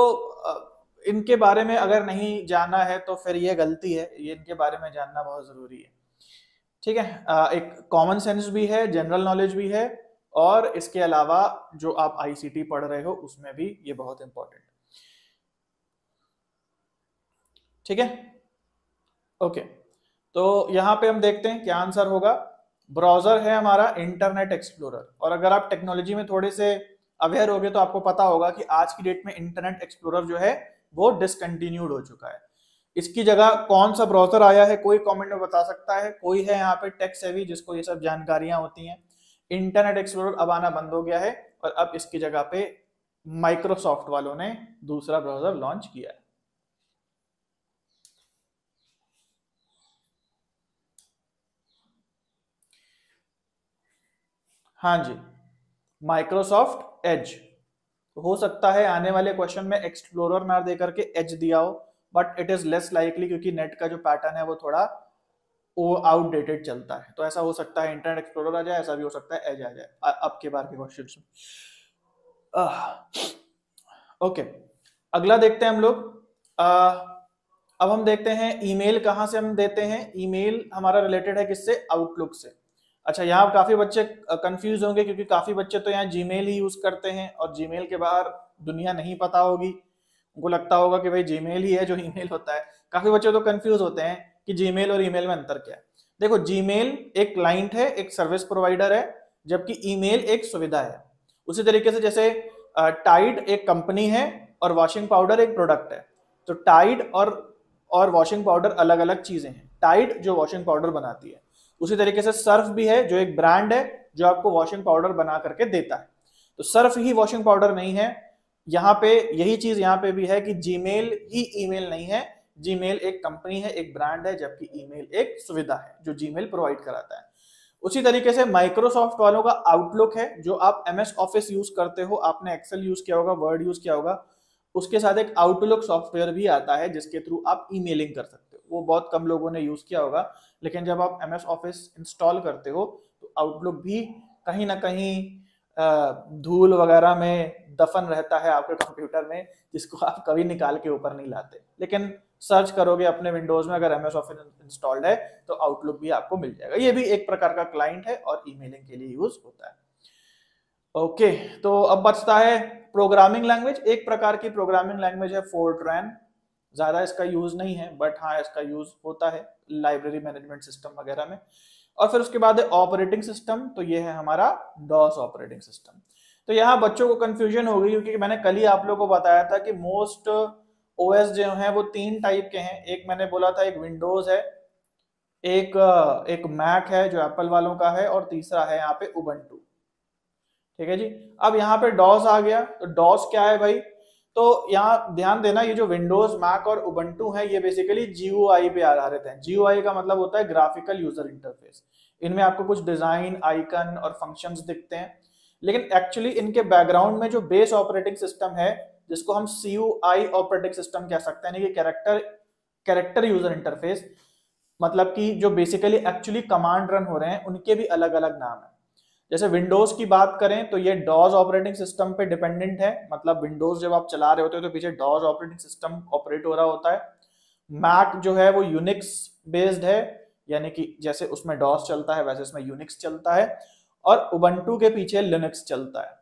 इनके बारे में अगर नहीं जाना है तो फिर ये गलती है, ये इनके बारे में जानना बहुत जरूरी है। ठीक है, एक कॉमन सेंस भी है, जनरल नॉलेज भी है, और इसके अलावा जो आप आईसीटी पढ़ रहे हो उसमें भी ये बहुत इंपॉर्टेंट। ठीक है, ओके। तो यहां पे हम देखते हैं क्या आंसर होगा। ब्राउजर है हमारा इंटरनेट एक्सप्लोरर, और अगर आप टेक्नोलॉजी में थोड़े से अवेयर होगे तो आपको पता होगा कि आज की डेट में इंटरनेट एक्सप्लोरर जो है वो डिसकंटिन्यूड हो चुका है। इसकी जगह कौन सा ब्राउजर आया है, कोई कमेंट में बता सकता है? कोई है यहाँ पे टेक सेवी जिसको ये सब जानकारियां होती हैं? इंटरनेट एक्सप्लोरर अब आना बंद हो गया है, और अब इसकी जगह पे माइक्रोसॉफ्ट वालों ने दूसरा ब्राउजर लॉन्च किया है। हाँ जी, माइक्रोसॉफ्ट एज। हो सकता है आने वाले क्वेश्चन में एक्सप्लोरर ना दे करके एज दिया हो, but it is less likely, क्योंकि नेट का जो पैटर्न है वो थोड़ा वो आउटडेटेड चलता है। तो ऐसा हो सकता है इंटरनेट एक्सप्लोरर आ जाए, ऐसा भी हो सकता है एज आ जाए अब के बार के क्वेश्चन में। ओके, अगला देखते हैं हम लोग। अब हम देखते हैं ईमेल कहाँ से हम देते हैं। ईमेल हमारा रिलेटेड है किससे? आउटलुक से। अच्छा, यहाँ काफी बच्चे कंफ्यूज होंगे क्योंकि काफी बच्चे तो यहाँ जीमेल ही यूज करते हैं और जीमेल के बाहर दुनिया नहीं पता होगी। उनको लगता होगा कि भाई जीमेल ही है जो ईमेल होता है। काफी बच्चे तो कंफ्यूज होते हैं कि जीमेल और ईमेल में अंतर क्या है। देखो, जीमेल एक क्लाइंट है, एक सर्विस प्रोवाइडर है, जबकि ईमेल एक सुविधा है। उसी तरीके से जैसे टाइड एक कंपनी है और वॉशिंग पाउडर एक प्रोडक्ट है। तो टाइड और वॉशिंग पाउडर अलग अलग चीजें हैं। टाइड जो वॉशिंग पाउडर बनाती है, उसी तरीके से सर्फ भी है जो एक ब्रांड है जो आपको वॉशिंग पाउडर बना करके देता है। तो सर्फ ही वॉशिंग पाउडर नहीं है। यहाँ पे यही चीज यहाँ पे भी है कि जीमेल ही ईमेल नहीं है। जीमेल एक कंपनी है, एक ब्रांड है, जबकि ईमेल एक सुविधा है जो जीमेल प्रोवाइड कराता है। उसी तरीके से माइक्रोसॉफ्ट वालों का आउटलुक है, जो आप एमएस ऑफिस यूज करते हो, आपने एक्सेल यूज किया होगा, वर्ड यूज किया होगा, उसके साथ एक आउटलुक सॉफ्टवेयर भी आता है जिसके थ्रू आप ईमेलिंग कर सकते हो। वो बहुत कम लोगों ने यूज किया होगा, लेकिन जब आप एमएस ऑफिस इंस्टॉल करते हो तो आउटलुक भी कहीं ना कहीं धूल वगैरह में दफन रहता है आपके कंप्यूटर में, जिसको आप कभी निकाल के ऊपर नहीं लाते। लेकिन सर्च करोगे अपने विंडोज में, अगर एमएस ऑफिस इंस्टॉल्ड है तो आउटलुक भी आपको मिल जाएगा। ये भी एक प्रकार का क्लाइंट है और ईमेलिंग के लिए यूज होता है। ओके, तो अब बचता है प्रोग्रामिंग लैंग्वेज। एक प्रकार की प्रोग्रामिंग लैंग्वेज है फोर्ट्रैन। ज्यादा इसका यूज नहीं है, बट हाँ इसका यूज होता है लाइब्रेरी मैनेजमेंट सिस्टम वगैरह में। और फिर उसके बाद है ऑपरेटिंग सिस्टम, तो ये है हमारा डॉस ऑपरेटिंग सिस्टम। तो यहाँ बच्चों को कंफ्यूजन हो गई, क्योंकि मैंने कल ही आप लोगों को बताया था कि मोस्ट ओएस जो है वो 3 टाइप के हैं। एक मैंने बोला था, एक विंडोज है, एक मैक है जो एप्पल वालों का है, और तीसरा है यहाँ पे उबंटू। ठीक है जी। अब यहाँ पे डॉस आ गया, तो डॉस क्या है भाई? तो यहाँ ध्यान देना, ये जो विंडोज, मैक और उबंटू है, ये बेसिकली जीयूआई पे आधारित है। जीयूआई का मतलब होता है ग्राफिकल यूजर इंटरफेस। इनमें आपको कुछ डिजाइन, आइकन और फंक्शंस दिखते हैं, लेकिन एक्चुअली इनके बैकग्राउंड में जो बेस ऑपरेटिंग सिस्टम है, जिसको हम सीयूआई ऑपरेटिंग सिस्टम कह सकते हैं, यानी कि कैरेक्टर यूजर इंटरफेस, मतलब कि जो बेसिकली एक्चुअली कमांड रन हो रहे हैं, उनके भी अलग अलग नाम है। जैसे विंडोज की बात करें तो ये डॉस ऑपरेटिंग सिस्टम पे डिपेंडेंट है, मतलब विंडोज जब आप चला रहे होते हो तो पीछे डॉस ऑपरेटिंग सिस्टम ऑपरेट हो रहा होता है। मैक जो है वो यूनिक्स बेस्ड है, यानी कि जैसे उसमें डॉस चलता है वैसे इसमें यूनिक्स चलता है, और उबंटू के पीछे लिनक्स चलता है।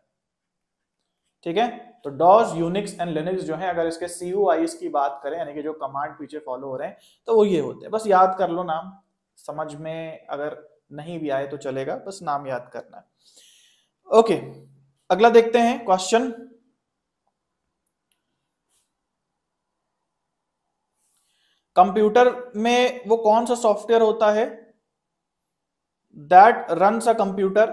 ठीक है, तो डॉस, यूनिक्स एंड लिनक्स जो है, अगर इसके सीयूआईज की बात करें, यानी कि जो कमांड पीछे फॉलो हो रहे हैं, तो वो ये होते हैं। बस याद कर लो नाम, समझ में अगर नहीं भी आए तो चलेगा, बस नाम याद करना है। ओके, अगला देखते हैं क्वेश्चन। कंप्यूटर में वो कौन सा सॉफ्टवेयर होता है दैट रन्स अ कंप्यूटर?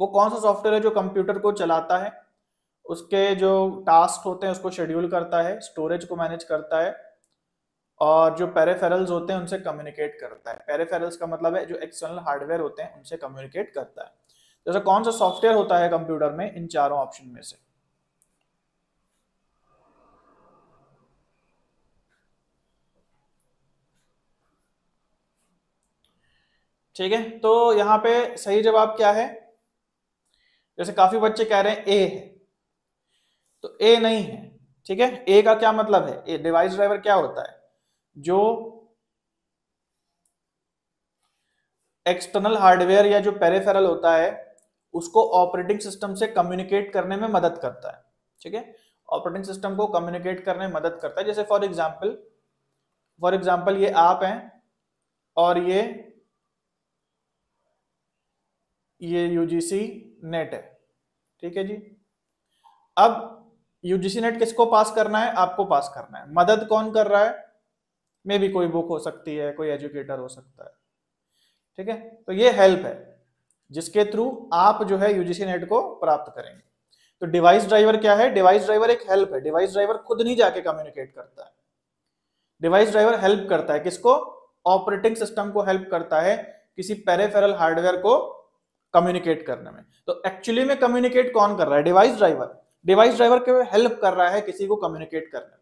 वो कौन सा सॉफ्टवेयर है जो कंप्यूटर को चलाता है, उसके जो टास्क होते हैं उसको शेड्यूल करता है, स्टोरेज को मैनेज करता है, और जो पेरिफेरल्स होते हैं उनसे कम्युनिकेट करता है। पेरिफेरल्स का मतलब है जो एक्सटर्नल हार्डवेयर होते हैं उनसे कम्युनिकेट करता है। जैसे कौन सा सॉफ्टवेयर होता है कंप्यूटर में इन चारों ऑप्शन में से? ठीक है, तो यहाँ पे सही जवाब क्या है? जैसे काफी बच्चे कह रहे हैं ए है, तो ए नहीं है। ठीक है, ए का क्या मतलब है? ए डिवाइस ड्राइवर क्या होता है? जो एक्सटर्नल हार्डवेयर या जो पेरिफेरल होता है उसको ऑपरेटिंग सिस्टम से कम्युनिकेट करने में मदद करता है। ठीक है, ऑपरेटिंग सिस्टम को कम्युनिकेट करने में मदद करता है। जैसे फॉर एग्जांपल ये आप हैं और ये यूजीसी नेट है। ठीक है जी। अब यूजीसी नेट किसको पास करना है? आपको पास करना है। मदद कौन कर रहा है? मे भी कोई बुक हो सकती है, कोई एजुकेटर हो सकता है। ठीक है, तो ये हेल्प है जिसके थ्रू आप जो है यूजीसी नेट को प्राप्त करेंगे। तो डिवाइस ड्राइवर क्या है? डिवाइस ड्राइवर एक हेल्प है। डिवाइस ड्राइवर खुद नहीं जाके कम्युनिकेट करता है। डिवाइस ड्राइवर हेल्प करता है किसको? ऑपरेटिंग सिस्टम को हेल्प करता है किसी पेरिफेरल हार्डवेयर को कम्युनिकेट करने में। तो एक्चुअली में कम्युनिकेट कौन कर रहा है? Device driver. डिवाइस ड्राइवर के हेल्प कर रहा है किसी को कम्युनिकेट करने में।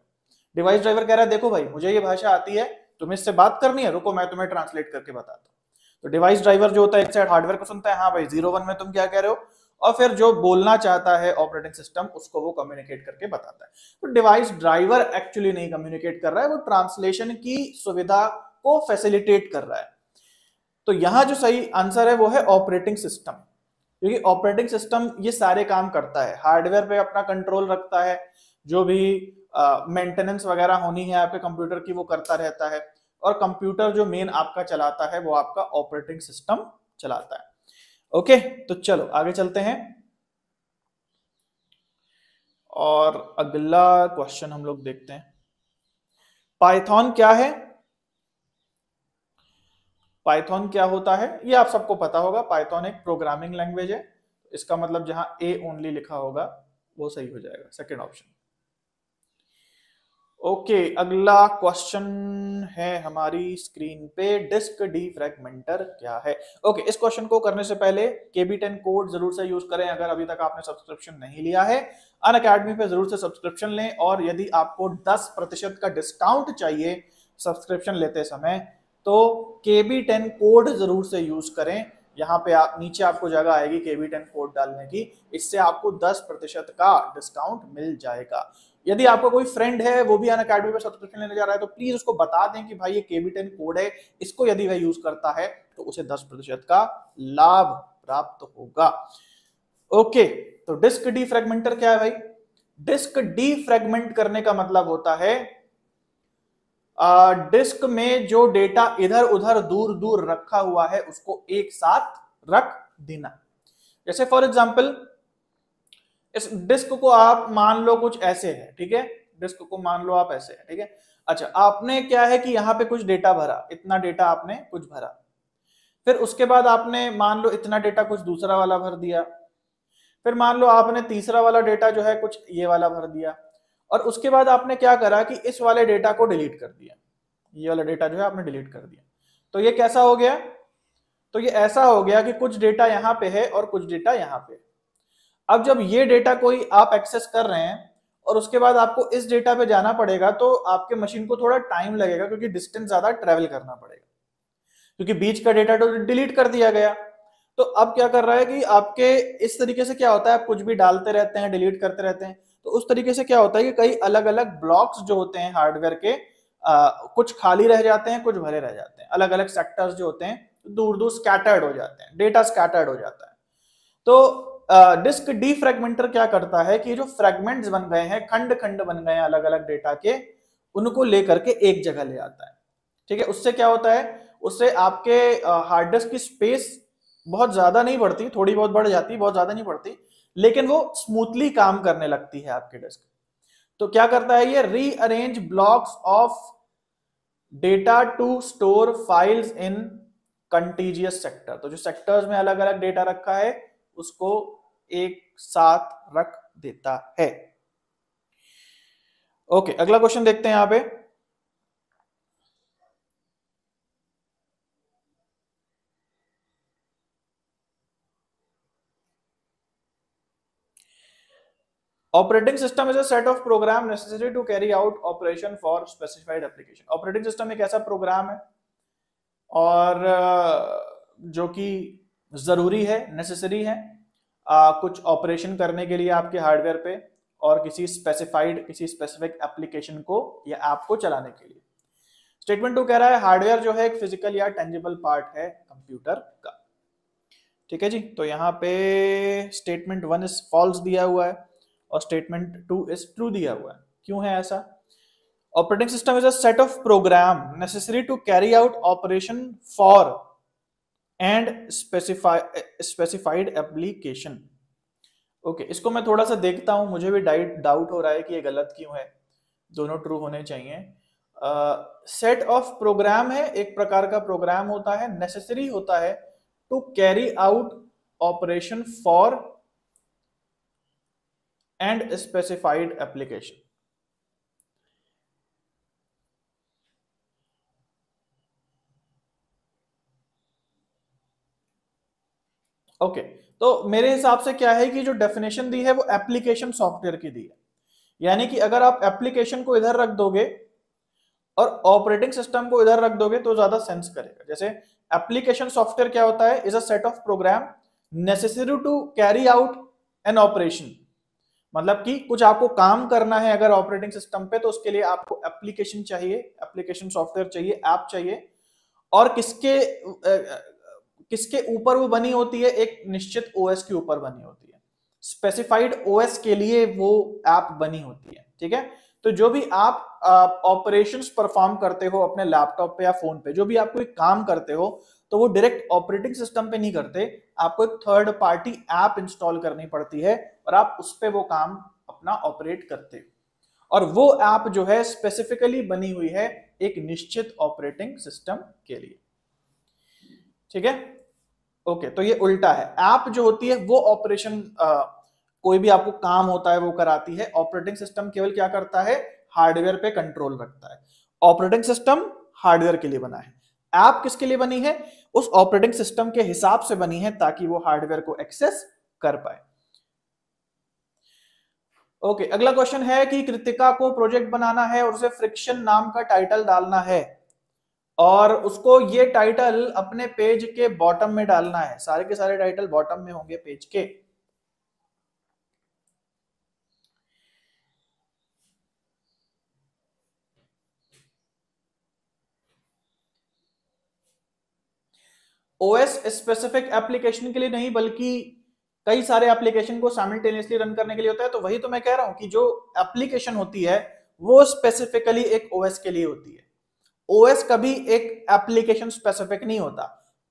डिवाइस ड्राइवर कह रहा है देखो भाई मुझे ये भाषा आती है, तुम्हें इससे बात करनी है, रुको मैं तुम्हें ट्रांसलेट करके बताता हूँ। तो डिवाइस ड्राइवर जो होता है एक साइड हार्डवेयर को सुनता है, हाँ भाई 01 में तुम क्या कह रहे हो, और फिर जो बोलना चाहता है ऑपरेटिंग सिस्टम उसको वो कम्युनिकेट करके बताता है। तो डिवाइस ड्राइवर एक्चुअली नहीं कम्युनिकेट कर रहा है, वो ट्रांसलेशन की सुविधा को फैसिलिटेट कर रहा है। तो यहां जो सही आंसर है वो है ऑपरेटिंग सिस्टम, क्योंकि ऑपरेटिंग सिस्टम ये सारे काम करता है, हार्डवेयर पे अपना कंट्रोल रखता है, जो भी मेंटेनेंस वगैरह होनी है आपके कंप्यूटर की वो करता रहता है, और कंप्यूटर जो मेन आपका चलाता है वो आपका ऑपरेटिंग सिस्टम चलाता है। ओके, तो चलो आगे चलते हैं और अगला क्वेश्चन हम लोग देखते हैं। पाइथन क्या है? पाइथन क्या होता है ये आप सबको पता होगा। पाइथन एक प्रोग्रामिंग लैंग्वेज है। इसका मतलब जहां ए ओनली लिखा होगा वो सही हो जाएगा, सेकेंड ऑप्शन। ओके, अगला क्वेश्चन है हमारी स्क्रीन पे, डिस्क डीफ्रैगमेंटर क्या है? ओके, इस क्वेश्चन को करने से पहले KB10 कोड जरूर से यूज करें। अगर अभी तक आपने सब्सक्रिप्शन नहीं लिया है अनअकैडमी पे जरूर से सब्सक्रिप्शन लें, और यदि आपको 10% का डिस्काउंट चाहिए सब्सक्रिप्शन लेते समय तो KB10 कोड जरूर से यूज करें। यहाँ पे आप नीचे आपको जगह आएगी KB10 कोड डालने की, इससे आपको 10% का डिस्काउंट मिल जाएगा। यदि आपका कोई फ्रेंड है वो भी अनअकैडमी पे सब्सक्रिप्शन लेने जा रहा है तो प्लीज उसको बता दें कि भाई ये KB10 कोड है, इसको यदि वह यूज करता है तो उसे 10% का लाभ प्राप्त होगा। ओके, तो डिस्क डीफ्रैगमेंटर क्या है भाई? डिस्क डीफ्रैगमेंट करने का मतलब होता है डिस्क में जो डेटा इधर उधर दूर दूर रखा हुआ है उसको एक साथ रख देना। जैसे फॉर एग्जांपल इस डिस्क को आप मान लो कुछ ऐसे है, ठीक है, डिस्क को मान लो आप ऐसे है, ठीक है। अच्छा, आपने क्या है कि यहाँ पे कुछ डेटा भरा, इतना डेटा आपने कुछ भरा, फिर उसके बाद आपने मान लो इतना डेटा कुछ दूसरा वाला भर दिया, फिर मान लो आपने तीसरा वाला डेटा जो है कुछ ये वाला भर दिया, और उसके बाद आपने क्या करा कि इस वाले डेटा को डिलीट कर दिया, ये वाला डेटा जो है आपने डिलीट कर दिया। तो ये कैसा हो गया? तो ये ऐसा हो गया कि कुछ डेटा यहाँ पे है और कुछ डेटा यहाँ पे। अब जब ये डेटा कोई आप एक्सेस कर रहे हैं और उसके बाद आपको इस डेटा पे जाना पड़ेगा, तो आपके मशीन को थोड़ा टाइम लगेगा क्योंकि डिस्टेंस ज्यादा ट्रेवल करना पड़ेगा, क्योंकि बीच का डेटा तो डिलीट कर दिया गया। तो अब क्या कर रहा है कि आपके इस तरीके से क्या होता है, आप कुछ भी डालते रहते हैं, डिलीट करते रहते हैं, तो उस तरीके से क्या होता है कि कई अलग अलग ब्लॉक्स जो होते हैं हार्डवेयर के, कुछ खाली रह जाते हैं, कुछ भरे रह जाते हैं, अलग अलग सेक्टर्स जो होते हैं दूर दूर स्कैटर्ड हो जाते हैं, डेटा स्कैटर्ड हो जाता है। तो डिस्क डीफ्रैगमेंटर क्या करता है कि जो फ्रैगमेंट्स बन गए हैं, खंड खंड बन गए हैं अलग अलग डेटा के, उनको लेकर के एक जगह ले आता है, ठीक है। उससे क्या होता है, उससे आपके हार्ड डिस्क की स्पेस बहुत ज्यादा नहीं बढ़ती, थोड़ी बहुत बढ़ जाती, बहुत ज्यादा नहीं बढ़ती, लेकिन वो स्मूथली काम करने लगती है आपके डिस्क। तो क्या करता है ये, rearrange blocks of data to store files in contiguous sector. तो जो सेक्टर्स में अलग अलग डेटा रखा है उसको एक साथ रख देता है। ओके, अगला क्वेश्चन देखते हैं यहां पे। Operating system is a set of program necessary to carry out operation for specified application. Operating system एक ऐसा प्रोग्राम है और जो कि जरूरी है, नेसेसरी है कुछ ऑपरेशन करने के लिए आपके हार्डवेयर पे और किसी स्पेसिफिक एप्लीकेशन को या ऐप को चलाने के लिए। स्टेटमेंट 2 कह रहा है हार्डवेयर जो है एक फिजिकल या टेंजिबल पार्ट है कंप्यूटर का, ठीक है जी। तो यहाँ पे स्टेटमेंट 1 इज फॉल्स दिया हुआ है और स्टेटमेंट 2 इज ट्रू दिया हुआ है। क्यों है ऐसा? Operating system is a set of program necessary to carry out operation for and specified application. Okay, इसको मैं थोड़ा सा देखता हूं, मुझे भी डाउट हो रहा है कि ये गलत क्यों है, दोनों ट्रू होने चाहिए। सेट ऑफ प्रोग्राम है, एक प्रकार का प्रोग्राम होता है, नेसेसरी होता है to carry out operation for and specified application. Okay, तो मेरे हिसाब से क्या है कि जो डेफिनेशन दी है वो एप्लीकेशन सॉफ्टवेयर की दी है, यानी कि अगर आप एप्लीकेशन को इधर रख दोगे और ऑपरेटिंग सिस्टम को इधर रख दोगे तो ज्यादा सेंस करेगा। जैसे एप्लीकेशन सॉफ्टवेयर क्या होता है, is a set of program necessary to carry out an operation, मतलब कि कुछ आपको काम करना है अगर ऑपरेटिंग सिस्टम पे, तो उसके लिए आपको एप्लीकेशन चाहिए, एप्लीकेशन सॉफ्टवेयर चाहिए, ऐप चाहिए। और किसके ऊपर वो बनी होती है, एक निश्चित ओएस के ऊपर बनी होती है, स्पेसिफाइड ओएस के लिए वो ऐप बनी होती है, ठीक है। तो जो भी आप ऑपरेशंस परफॉर्म करते हो अपने लैपटॉप पे या फोन पे, जो भी आप कोई काम करते हो, तो वो डायरेक्ट ऑपरेटिंग सिस्टम पे नहीं करते, आपको एक थर्ड पार्टी ऐप इंस्टॉल करनी पड़ती है और आप उस पे वो काम अपना ऑपरेट करते हो। और वो ऐप जो है स्पेसिफिकली बनी हुई है एक निश्चित ऑपरेटिंग सिस्टम के लिए, ठीक है। ओके, तो ये उल्टा है, ऐप जो होती है वो ऑपरेशन कोई भी आपको काम होता है वो कराती है, ऑपरेटिंग सिस्टम केवल क्या करता है, हार्डवेयर पे कंट्रोल रखता है। ऑपरेटिंग सिस्टम हार्डवेयर के लिए बना है, ऐप किसके लिए बनी है, उस ऑपरेटिंग सिस्टम के हिसाब से बनी है ताकि वो हार्डवेयर को एक्सेस कर पाए। ओके, अगला क्वेश्चन है कि कृतिका को प्रोजेक्ट बनाना है और उसे फ्रिक्शन नाम का टाइटल डालना है और उसको ये टाइटल अपने पेज के बॉटम में डालना है, सारे के सारे टाइटल बॉटम में होंगे पेज के। ओएस स्पेसिफिक एप्लीकेशन के लिए नहीं, बल्कि कई सारे एप्लीकेशन को साइमल्टेनियसली रन करने के लिए होता है। तो वही तो मैं कह रहा हूं कि जो एप्लीकेशन होती है वो स्पेसिफिकली एक ओएस के लिए होती है, ओएस कभी एक एप्लीकेशन स्पेसिफिक नहीं होता,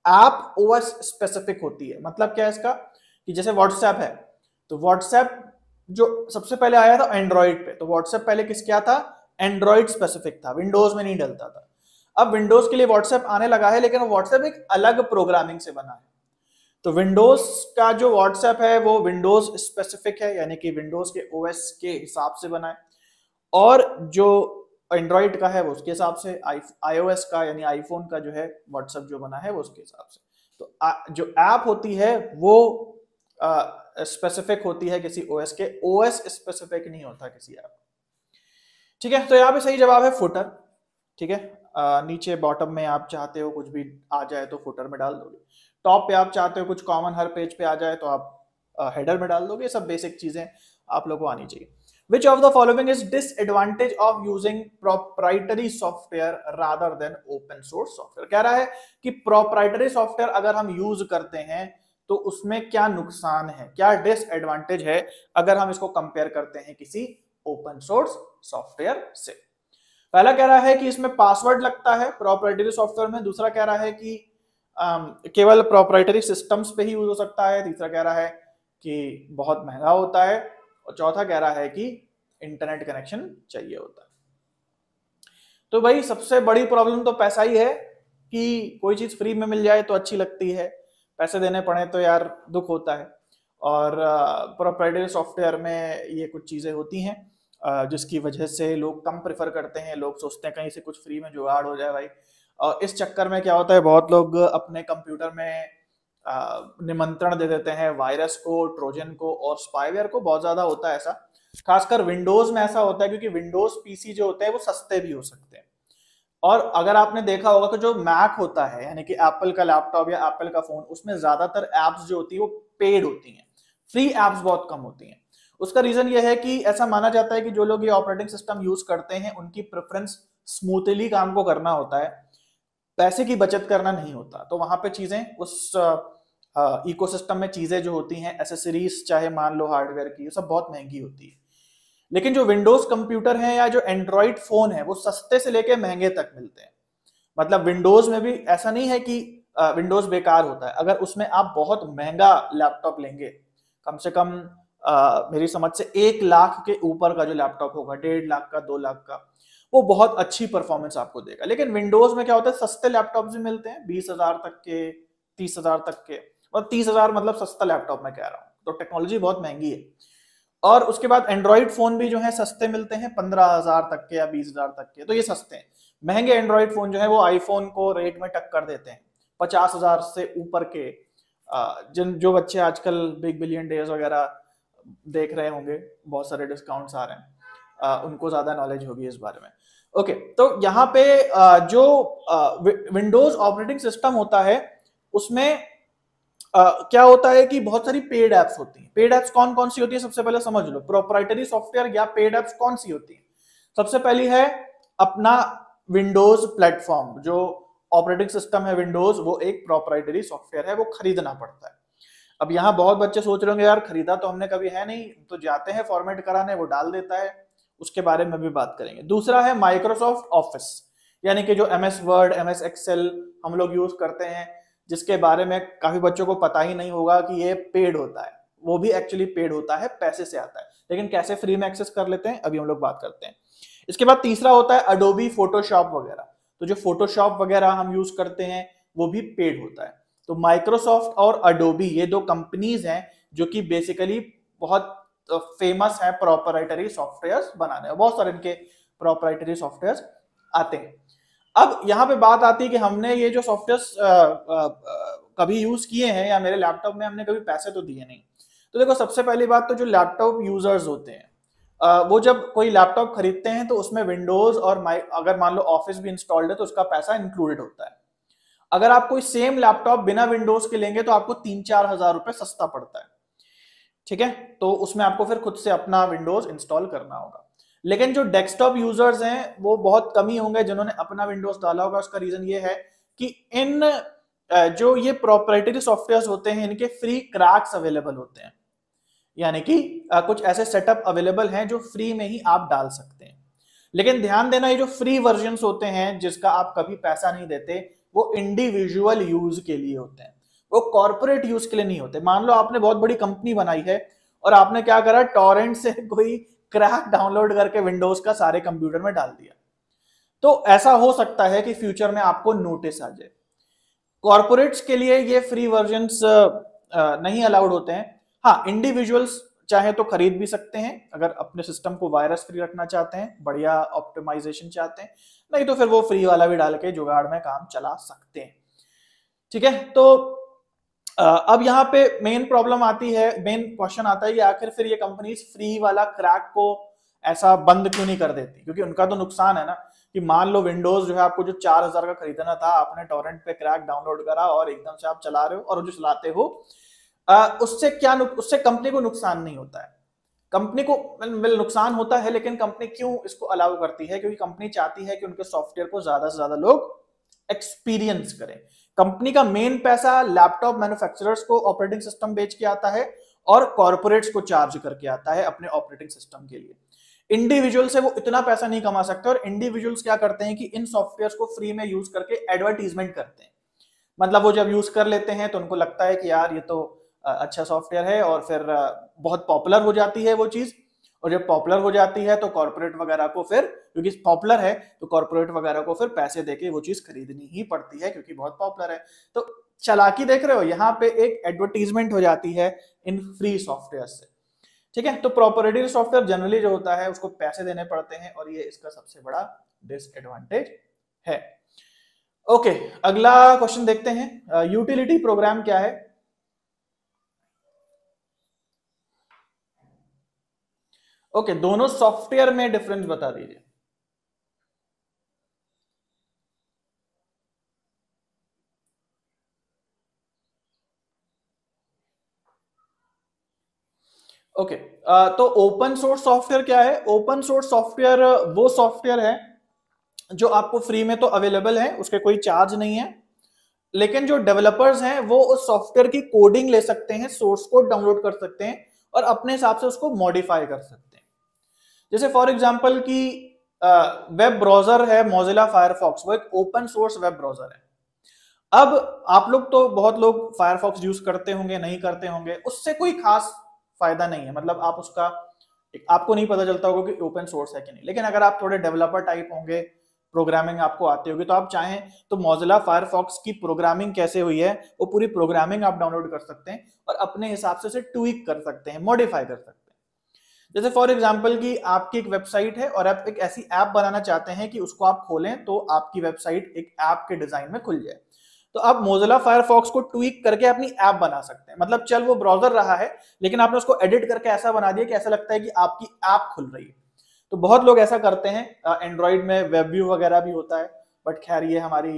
ऐप ओएस स्पेसिफिक होती है। मतलब क्या है इसका, कि जैसे व्हाट्सएप है, तो व्हाट्सएप जो सबसे पहले आया था एंड्रॉइड पे, तो व्हाट्सएप पहले किस क्या था, एंड्रॉइड स्पेसिफिक था, विंडोज में नहीं डलता था। अब विंडोज के लिए व्हाट्सएप आने लगा है, लेकिन व्हाट्सएप एक अलग प्रोग्रामिंग से बना है। तो विंडोज का जो व्हाट्सएप है वो विंडोज स्पेसिफिक है, यानी कि विंडोज के ओएस के हिसाब से बना है, और जो एंड्रॉइड का है वो उसके हिसाब से, आईओएस का यानी आईफोन का जो है व्हाट्सएप जो बना है वो उसके हिसाब से। तो जो ऐप होती है वो स्पेसिफिक होती है किसी ओएस के, ओएस स्पेसिफिक नहीं होता किसी ऐप। ठीक है, तो यहाँ पे सही जवाब है फुटर। ठीक है, नीचे बॉटम में आप चाहते हो कुछ भी आ जाए तो फुटर में डाल दोगे, टॉप पे आप चाहते हो कुछ कॉमन हर पेज पे आ जाए तो आप हेडर में डाल दोगे। सब बेसिक चीजें आप लोगों को आनी चाहिए। Which of the following is disadvantage of using proprietary software rather than open source software? कह रहा है कि proprietary software अगर हम यूज करते हैं तो उसमें क्या नुकसान है, क्या डिसएडवांटेज है अगर हम इसको कंपेयर करते हैं किसी ओपन सोर्स सॉफ्टवेयर से। पहला कह रहा है कि इसमें पासवर्ड लगता है प्रोप्राइटरी सॉफ्टवेयर में, दूसरा कह रहा है कि केवल प्रोप्राइटरी सिस्टम्स पे ही यूज हो सकता है, तीसरा कह रहा है कि बहुत महंगा होता है, और चौथा कह रहा है कि इंटरनेट कनेक्शन चाहिए होता है। तो भाई सबसे बड़ी प्रॉब्लम तो पैसा ही है, कि कोई चीज फ्री में मिल जाए तो अच्छी लगती है, पैसे देने पड़े तो यार दुख होता है। और प्रोप्राइटरी सॉफ्टवेयर में ये कुछ चीजें होती हैं जिसकी वजह से लोग कम प्रेफर करते हैं, लोग सोचते हैं कहीं से कुछ फ्री में जुगाड़ हो जाए भाई। और इस चक्कर में क्या होता है, बहुत लोग अपने कंप्यूटर में निमंत्रण दे देते हैं वायरस को, ट्रोजन को और स्पाईवेयर को। बहुत ज्यादा होता है ऐसा, खासकर विंडोज में ऐसा होता है, क्योंकि विंडोज पीसी जो होते हैं वो सस्ते भी हो सकते हैं। और अगर आपने देखा होगा कि जो मैक होता है यानी कि एप्पल का लैपटॉप या एप्पल का फोन, उसमें ज्यादातर एप्स जो होती है वो पेड होती हैं, फ्री एप्स बहुत कम होती हैं। उसका रीजन ये है कि ऐसा माना जाता है कि जो लोग ये ऑपरेटिंग सिस्टम यूज करते हैं उनकी प्रेफरेंस स्मूथली काम को करना होता है, पैसे की बचत करना नहीं होता। तो वहां पे चीजें उस इकोसिस्टम में चीजें जो होती हैं, एसेसरीज चाहे मान लो हार्डवेयर की, सब बहुत महंगी होती है। लेकिन जो विंडोज कंप्यूटर है या जो एंड्रॉइड फोन है वो सस्ते से लेके महंगे तक मिलते हैं। मतलब विंडोज में भी ऐसा नहीं है कि विंडोज बेकार होता है, अगर उसमें आप बहुत महंगा लैपटॉप लेंगे, कम से कम मेरी समझ से 1 लाख के ऊपर का जो लैपटॉप होगा, 1.5 लाख का, 2 लाख का, वो बहुत अच्छी परफॉर्मेंस आपको देगा। लेकिन विंडोज में क्या होता है, सस्ते लैपटॉप भी मिलते हैं 20,000 तक के, 30,000 तक के, और 30,000 मतलब सस्ता लैपटॉप मैं कह रहा हूँ, तो टेक्नोलॉजी बहुत महंगी है। और उसके बाद एंड्रॉइड फोन भी जो है सस्ते मिलते हैं 15,000 तक के या 20,000 तक के, तो ये सस्ते हैं। महंगे एंड्रॉइड फोन जो है वो आईफोन को रेट में टक्कर देते हैं, 50,000 से ऊपर के। जो बच्चे आजकल बिग बिलियन डेज वगैरह देख रहे होंगे, बहुत सारे डिस्काउंट्स आ रहे हैं, उनको ज्यादा नॉलेज होगी इस बारे में। ओके, तो यहाँ पे जो विंडोज ऑपरेटिंग सिस्टम होता है उसमें क्या होता है कि बहुत सारी पेड एप्स होती हैं। पेड एप्स कौन कौन सी होती है, सबसे पहले समझ लो प्रोप्राइटरी सॉफ्टवेयर या पेड एप्स कौन सी होती है। सबसे पहली है अपना विंडोज प्लेटफॉर्म, जो ऑपरेटिंग सिस्टम है विंडोज, वो एक प्रोप्राइटरी सॉफ्टवेयर है, वो खरीदना पड़ता है। अब यहाँ बहुत बच्चे सोच रहे होंगे यार खरीदा तो हमने कभी है नहीं, तो जाते हैं फॉर्मेट कराने, वो डाल देता है, उसके बारे में भी बात करेंगे। दूसरा है माइक्रोसॉफ्ट ऑफिस, यानी कि जो MS वर्ड, MS एक्सेल हम लोग यूज करते हैं, जिसके बारे में काफी बच्चों को पता ही नहीं होगा कि ये पेड होता है, वो भी एक्चुअली पेड होता है, पैसे से आता है, लेकिन कैसे फ्री में एक्सेस कर लेते हैं अभी हम लोग बात करते हैं। इसके बाद तीसरा होता है अडोबी फोटोशॉप वगैरह, तो जो फोटोशॉप वगैरह हम यूज करते हैं वो भी पेड होता है। तो माइक्रोसॉफ्ट और अडोबी ये दो कंपनीज हैं जो कि बेसिकली बहुत फेमस है प्रोप्राइटरी सॉफ्टवेयर बनाने में, बहुत सारे इनके प्रोप्राइटरी सॉफ्टवेयर आते हैं। अब यहाँ पे बात आती है कि हमने ये जो सॉफ्टवेयर कभी यूज किए हैं या मेरे लैपटॉप में हमने कभी पैसे तो दिए नहीं। तो देखो सबसे पहली बात तो जो लैपटॉप यूजर्स होते हैं वो जब कोई लैपटॉप खरीदते हैं तो उसमें विंडोज और अगर मान लो ऑफिस भी इंस्टॉल्ड है तो उसका पैसा इंक्लूडेड होता है। अगर आप कोई सेम लैपटॉप बिना विंडोज के लेंगे तो आपको 3-4 हजार रुपए सस्ता पड़ता है। ठीक है, तो उसमें आपको फिर खुद से अपना विंडोज इंस्टॉल करना होगा। लेकिन जो डेस्कटॉप यूजर्स हैं वो बहुत कम ही होंगे जिन्होंने अपना विंडोज डाला होगा। उसका रीजन ये है कि इन जो ये प्रोप्राइटरी सॉफ्टवेयर होते हैं इनके फ्री क्रैक्स अवेलेबल होते हैं, यानी कि कुछ ऐसे सेटअप अवेलेबल हैं जो फ्री में ही आप डाल सकते हैं। लेकिन ध्यान देना, ये जो फ्री वर्जन्स होते हैं जिसका आप कभी पैसा नहीं देते, वो इंडिविजुअल यूज के लिए होते हैं, वो कॉर्पोरेट यूज के लिए नहीं होते। मान लो आपने बहुत बड़ी कंपनी बनाई है और आपने क्या करा, टॉरेंट से कोई क्रैक डाउनलोड करके विंडोज का सारे कंप्यूटर में डाल दिया, तो ऐसा हो सकता है कि फ्यूचर में आपको नोटिस आ जाए। कॉर्पोरेट्स के लिए ये फ्री वर्जन्स नहीं अलाउड होते हैं। हाँ, इंडिविजुअल्स चाहे तो खरीद भी सकते हैं अगर अपने सिस्टम को वायरस फ्री रखना चाहते हैं, बढ़िया ऑप्टिमाइजेशन चाहते हैं, नहीं तो फिर वो फ्री वाला भी डाल के जुगाड़ में काम चला सकते हैं। ठीक है, तो अब यहाँ पे मेन प्रॉब्लम आती है, मेन क्वेश्चन आता है कि आखिर फिर ये कंपनीज फ्री वाला क्रैक को ऐसा बंद क्यों नहीं कर देती, क्योंकि उनका तो नुकसान है ना, कि मान लो विंडोज जो है आपको जो 4000 का खरीदना था, आपने टॉरेंट पे क्रैक डाउनलोड करा और एकदम से आप चला रहे हो, और जो चलाते हो उससे कंपनी को नुकसान नहीं होता है। कंपनी को नुकसान होता है, लेकिन कंपनी क्यों इसको अलाउ करती है, क्योंकि कंपनी चाहती है कि उनके सॉफ्टवेयर को ज्यादा से ज्यादा लोग एक्सपीरियंस करें। कंपनी का मेन पैसा लैपटॉप मैन्युफैक्चरर्स को ऑपरेटिंग सिस्टम बेच के आता है और कॉर्पोरेट्स को चार्ज करके आता है अपने ऑपरेटिंग सिस्टम के लिए। इंडिविजुअल से वो इतना पैसा नहीं कमा सकते, और इंडिविजुअल्स क्या करते हैं कि इन सॉफ्टवेयर को फ्री में यूज करके एडवर्टीजमेंट करते हैं। मतलब वो जब यूज कर लेते हैं तो उनको लगता है कि यार ये तो अच्छा सॉफ्टवेयर है, और फिर बहुत पॉपुलर हो जाती है वो चीज, और जब पॉपुलर हो जाती है तो कॉर्पोरेट वगैरह को फिर, क्योंकि पॉपुलर है तो कॉर्पोरेट वगैरह को फिर पैसे देके वो चीज खरीदनी ही पड़ती है, क्योंकि बहुत पॉपुलर है। तो चालाकी देख रहे हो, यहाँ पे एक एडवर्टीजमेंट हो जाती है इन फ्री सॉफ्टवेयर से। ठीक है, तो प्रोप्राइटरी सॉफ्टवेयर जनरली जो होता है उसको पैसे देने पड़ते हैं, और ये इसका सबसे बड़ा डिसएडवांटेज है। ओके, अगला क्वेश्चन देखते हैं, यूटिलिटी प्रोग्राम क्या है। ओके, दोनों सॉफ्टवेयर में डिफरेंस बता दीजिए। ओके, तो ओपन सोर्स सॉफ्टवेयर क्या है? ओपन सोर्स सॉफ्टवेयर वो सॉफ्टवेयर है जो आपको फ्री में तो अवेलेबल है, उसके कोई चार्ज नहीं है, लेकिन जो डेवलपर्स हैं वो उस सॉफ्टवेयर की कोडिंग ले सकते हैं, सोर्स कोड डाउनलोड कर सकते हैं और अपने हिसाब से उसको मॉडिफाई कर सकते हैं। जैसे फॉर एग्जांपल कि वेब ब्राउजर है मोजिला फायरफॉक्स, वो एक ओपन सोर्स वेब ब्राउजर है। अब आप लोग तो बहुत लोग फायरफॉक्स यूज करते होंगे, नहीं करते होंगे, उससे कोई खास फायदा नहीं है, मतलब आप उसका आपको नहीं पता चलता होगा कि ओपन सोर्स है कि नहीं। लेकिन अगर आप थोड़े डेवलपर टाइप होंगे, प्रोग्रामिंग आपको आती होगी, तो आप चाहें तो मोजिला फायरफॉक्स की प्रोग्रामिंग कैसे हुई है वो पूरी प्रोग्रामिंग आप डाउनलोड कर सकते हैं और अपने हिसाब से उसे ट्वीक कर सकते हैं, मॉडिफाई कर सकते हैं। जैसे फॉर एग्जांपल कि आपकी एक वेबसाइट है और आप एक ऐसी ऐप बनाना चाहते हैं कि उसको आप खोलें तो आपकी वेबसाइट एक ऐप के डिजाइन में खुल जाए, तो आप मोजिला फायरफॉक्स को ट्वीक करके अपनी ऐप बना सकते हैं। मतलब चल वो ब्राउजर रहा है, लेकिन आपने उसको एडिट करके ऐसा बना दिया कि ऐसा लगता है कि आपकी ऐप खुल रही है। तो बहुत लोग ऐसा करते हैं। एंड्रॉइड में वेब व्यू वगैरह भी होता है, बट खैर ये हमारी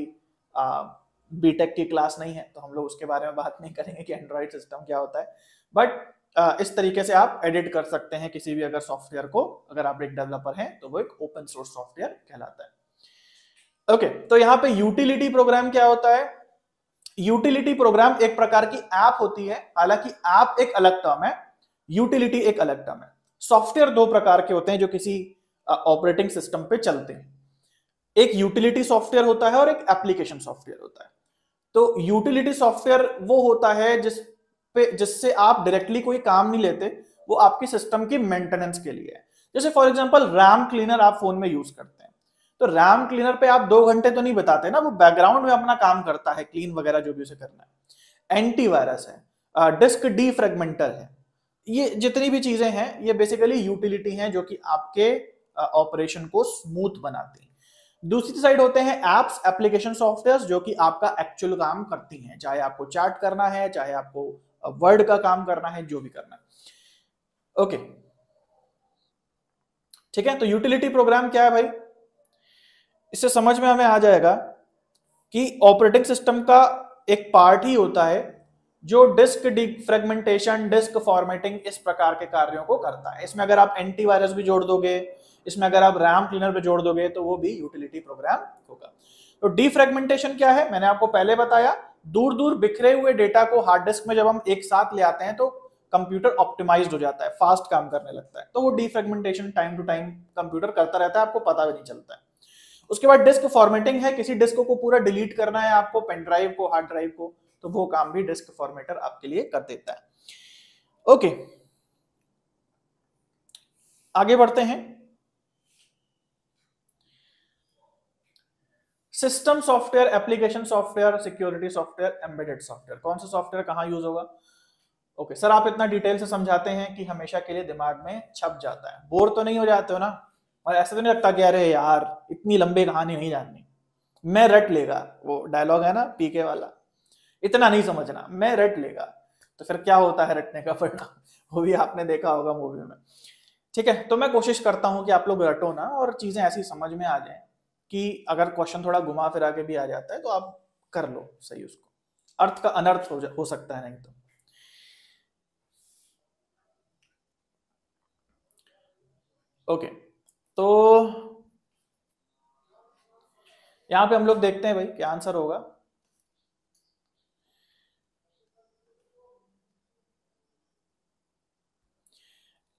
बीटेक की क्लास नहीं है, तो हम लोग उसके बारे में बात नहीं करेंगे कि एंड्रॉइड सिस्टम क्या होता है। बट इस तरीके से आप एडिट कर सकते हैं किसी भी अगर सॉफ्टवेयर को, अगर आप एक डेवलपर हैं तो वो एक ओपन सोर्स सॉफ्टवेयर कहलाता है। ओके, तो यहाँ पे यूटिलिटी प्रोग्राम क्या होता है? यूटिलिटी प्रोग्राम एक प्रकार की ऐप होती है, हालांकि ऐप एक अलग टर्म है, यूटिलिटी एक अलग टर्म है। सॉफ्टवेयर दो प्रकार के होते हैं जो किसी ऑपरेटिंग सिस्टम पे चलते हैं, एक यूटिलिटी सॉफ्टवेयर होता है और एक एप्लीकेशन सॉफ्टवेयर होता है। तो यूटिलिटी सॉफ्टवेयर वो होता है जिससे आप डायरेक्टली कोई काम नहीं लेते, वो आपके सिस्टम की मेंटेनेंस के लिए है। जैसे फॉर एग्जांपल रैम क्लीनर आप फोन में यूज करते हैं, तो रैम क्लीनर पे आप 2 घंटे तो नहीं बताते ना, वो बैकग्राउंड में अपना काम करता है, क्लीन वगैरह जो भी उसे करना है। एंटीवायरस है, डिस्क डीफ्रेगमेंटर है, ये जितनी भी चीजें हैं ये बेसिकली यूटिलिटी हैं जो कि आपके ऑपरेशन को स्मूथ बनाती हैं। दूसरी साइड होते हैं एप्स, एप्लीकेशन सॉफ्टवेयर, जो कि आपका एक्चुअल काम करती हैं, चाहे आपको चैट करना है, चाहे आपको वर्ड का काम करना है, जो भी करना है। ओके, ठीक है, तो यूटिलिटी प्रोग्राम क्या है भाई? इससे समझ में हमें आ जाएगा कि ऑपरेटिंग सिस्टम का एक पार्ट ही होता है जो डिस्क डिफ्रेगमेंटेशन, डिस्क फॉर्मेटिंग, इस प्रकार के कार्यों को करता है। इसमें अगर आप एंटीवायरस भी जोड़ दोगे, इसमें अगर आप रैम क्लीनर भी जोड़ दोगे, तो वो भी यूटिलिटी प्रोग्राम होगा। तो डिफ्रेगमेंटेशन क्या है? मैंने आपको पहले बताया, दूर दूर बिखरे हुए डेटा को हार्ड डिस्क में जब हम एक साथ ले आते हैं तो कंप्यूटर ऑप्टिमाइज्ड हो जाता है, फास्ट काम करने लगता है। तो वो defragmentation time to time computer करता रहता है, आपको पता भी नहीं चलता है। उसके बाद डिस्क फॉर्मेटिंग है, किसी डिस्क को पूरा डिलीट करना है आपको, पेन ड्राइव को, हार्ड ड्राइव को, तो वो काम भी डिस्क फॉर्मेटर आपके लिए कर देता है। ओके, आगे बढ़ते हैं। System software, application software, security software, embedded software, कौन सा सॉफ्टवेयर कहां यूज होगा? ओके सर, आप इतना डिटेल से समझाते हैं कि हमेशा के लिए दिमाग में छप जाता है। बोर तो नहीं हो जाते हो ना? और ऐसा तो नहीं लगता कि अरे यार इतनी लंबी कहानी नहीं जाननी, मैं रट लेगा, वो डायलॉग है ना पीके वाला, इतना नहीं समझना, मैं रट लेगा। तो फिर क्या होता है रटने का परिणाम, वो भी आपने देखा होगा मूवी में। ठीक है, तो मैं कोशिश करता हूं कि आप लोग रटो ना और चीजें ऐसी समझ में आ जाए कि अगर क्वेश्चन थोड़ा घुमा फिरा के भी आ जाता है तो आप कर लो सही उसको, अर्थ का अनर्थ हो सकता है नहीं तो। ओके, तो यहां पे हम लोग देखते हैं भाई क्या आंसर होगा।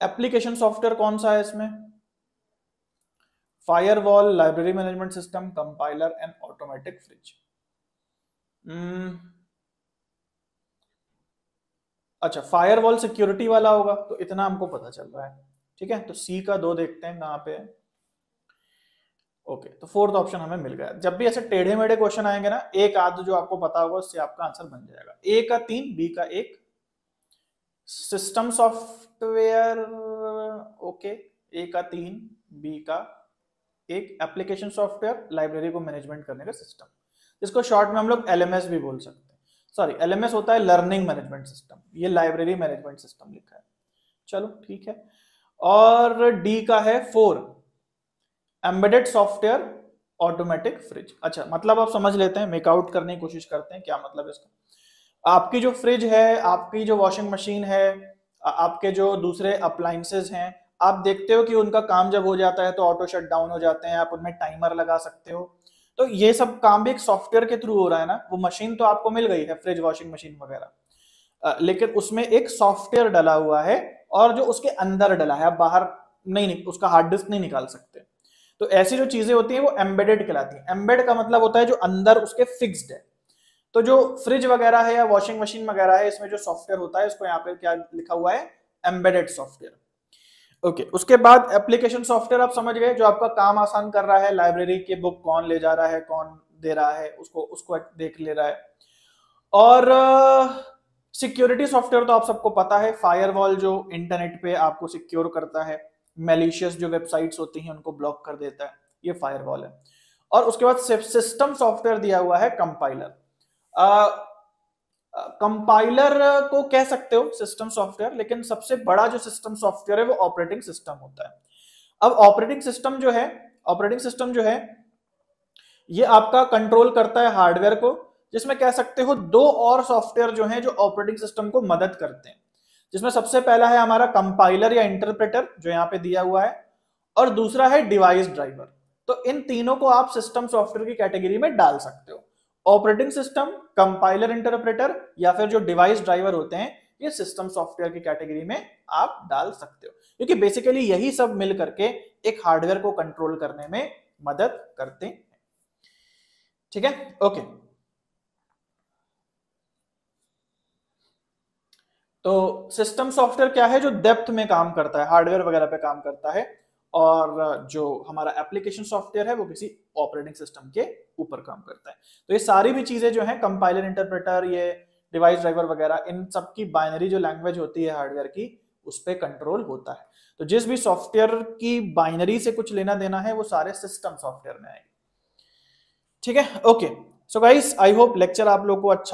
एप्लीकेशन सॉफ्टवेयर कौन सा है इसमें? Firewall, library management system, compiler and automatic fridge. अच्छा, फायरवॉल सिक्योरिटी वाला होगा, तो इतना हमको पता चल रहा है। ठीक है, तो सी का 2 देखते हैं कहां पे है। ओके, तो फोर्थ ऑप्शन हमें मिल गया। जब भी ऐसे टेढ़े मेढ़े क्वेश्चन आएंगे ना, एक आध जो आपको पता होगा उससे आपका आंसर बन जाएगा। ए का 3, बी का 1, सिस्टम सॉफ्टवेयर, ओके, ए का 3, बी का 1, एप्लीकेशन सॉफ्टवेयर, लाइब्रेरी को मैनेजमेंट करने का सिस्टम, जिसको शॉर्ट में हम लोग एलएमएस भी बोल सकते हैं। सॉरी, एलएमएस होता है लर्निंग मैनेजमेंट सिस्टम, ये लाइब्रेरी मैनेजमेंट सिस्टम लिखा है। चलो ठीक है, और डी का है 4, एम्बेडेड सॉफ्टवेयर, ऑटोमेटिक फ्रिज। अच्छा, मतलब आप समझ लेते हैं, मेकआउट करने की कोशिश करते हैं क्या मतलब है इसका। आपकी जो फ्रिज है, आपकी जो वॉशिंग मशीन है, आपके जो दूसरे अप्लायंसेज हैं, आप देखते हो कि उनका काम जब हो जाता है तो ऑटो शट डाउन हो जाते हैं, आप उनमें टाइमर लगा सकते हो। तो ये सब काम भी एक सॉफ्टवेयर के थ्रू हो रहा है ना। वो मशीन तो आपको मिल गई है, फ्रिज, वॉशिंग मशीन वगैरह, लेकिन उसमें एक सॉफ्टवेयर डला हुआ है, और जो उसके अंदर डला है, आप बाहर नहीं उसका हार्ड डिस्क नहीं निकाल सकते। तो ऐसी जो चीजें होती हैं वो एम्बेडेड कहलाती हैं। एम्बेड का मतलब होता है जो अंदर उसके फिक्स्ड है। तो जो फ्रिज वगैरह है या वॉशिंग मशीन वगैरह है, इसमें जो सॉफ्टवेयर होता है, इसको यहाँ पे क्या लिखा हुआ है? Embedded software. ओके, उसके बाद एप्लीकेशन सॉफ्टवेयर आप समझ गए, जो आपका काम आसान कर रहा है, लाइब्रेरी के बुक कौन ले जा रहा है, कौन दे रहा है, उसको उसको देख ले रहा है। और सिक्योरिटी सॉफ्टवेयर तो आप सबको पता है, फायरवॉल जो इंटरनेट पे आपको सिक्योर करता है, मैलिशियस जो वेबसाइट्स होती हैं उनको ब्लॉक कर देता है, ये फायरवॉल है। और उसके बाद सिस्टम सॉफ्टवेयर दिया हुआ है कंपाइलर। कंपाइलर को कह सकते हो सिस्टम सॉफ्टवेयर, लेकिन सबसे बड़ा जो सिस्टम सॉफ्टवेयर है वो ऑपरेटिंग सिस्टम होता है। अब ऑपरेटिंग सिस्टम जो है ये आपका कंट्रोल करता है हार्डवेयर को, जिसमें कह सकते हो 2 और सॉफ्टवेयर जो हैं जो ऑपरेटिंग सिस्टम को मदद करते हैं, जिसमें सबसे पहला है हमारा कंपाइलर या इंटरप्रेटर जो यहाँ पे दिया हुआ है, और दूसरा है डिवाइस ड्राइवर। तो इन तीनों को आप सिस्टम सॉफ्टवेयर की कैटेगरी में डाल सकते हो। ऑपरेटिंग सिस्टम, कंपाइलर, इंटरप्रेटर, या फिर जो डिवाइस ड्राइवर होते हैं, ये सिस्टम सॉफ्टवेयर की कैटेगरी में आप डाल सकते हो, क्योंकि बेसिकली यही सब मिल करके एक हार्डवेयर को कंट्रोल करने में मदद करते हैं। ठीक है, ओके। तो सिस्टम सॉफ्टवेयर क्या है? जो डेप्थ में काम करता है, हार्डवेयर वगैरह पे काम करता है, और जो हमारा एप्लीकेशन सॉफ्टवेयर है वो किसी ऑपरेटिंग सिस्टम के ऊपर काम करता है। तो ये सारी भी चीजें जो है, कंपाइलर, इंटरप्रेटर, ये डिवाइस ड्राइवर वगैरह, इन सब की बाइनरी जो लैंग्वेज होती है हार्डवेयर की, उस पर कंट्रोल होता है। तो जिस भी सॉफ्टवेयर की बाइनरी से कुछ लेना देना है वो सारे सिस्टम सॉफ्टवेयर में आएंगे। ठीक है, okay. So guys, I hope lecture आप लोग को अच्छा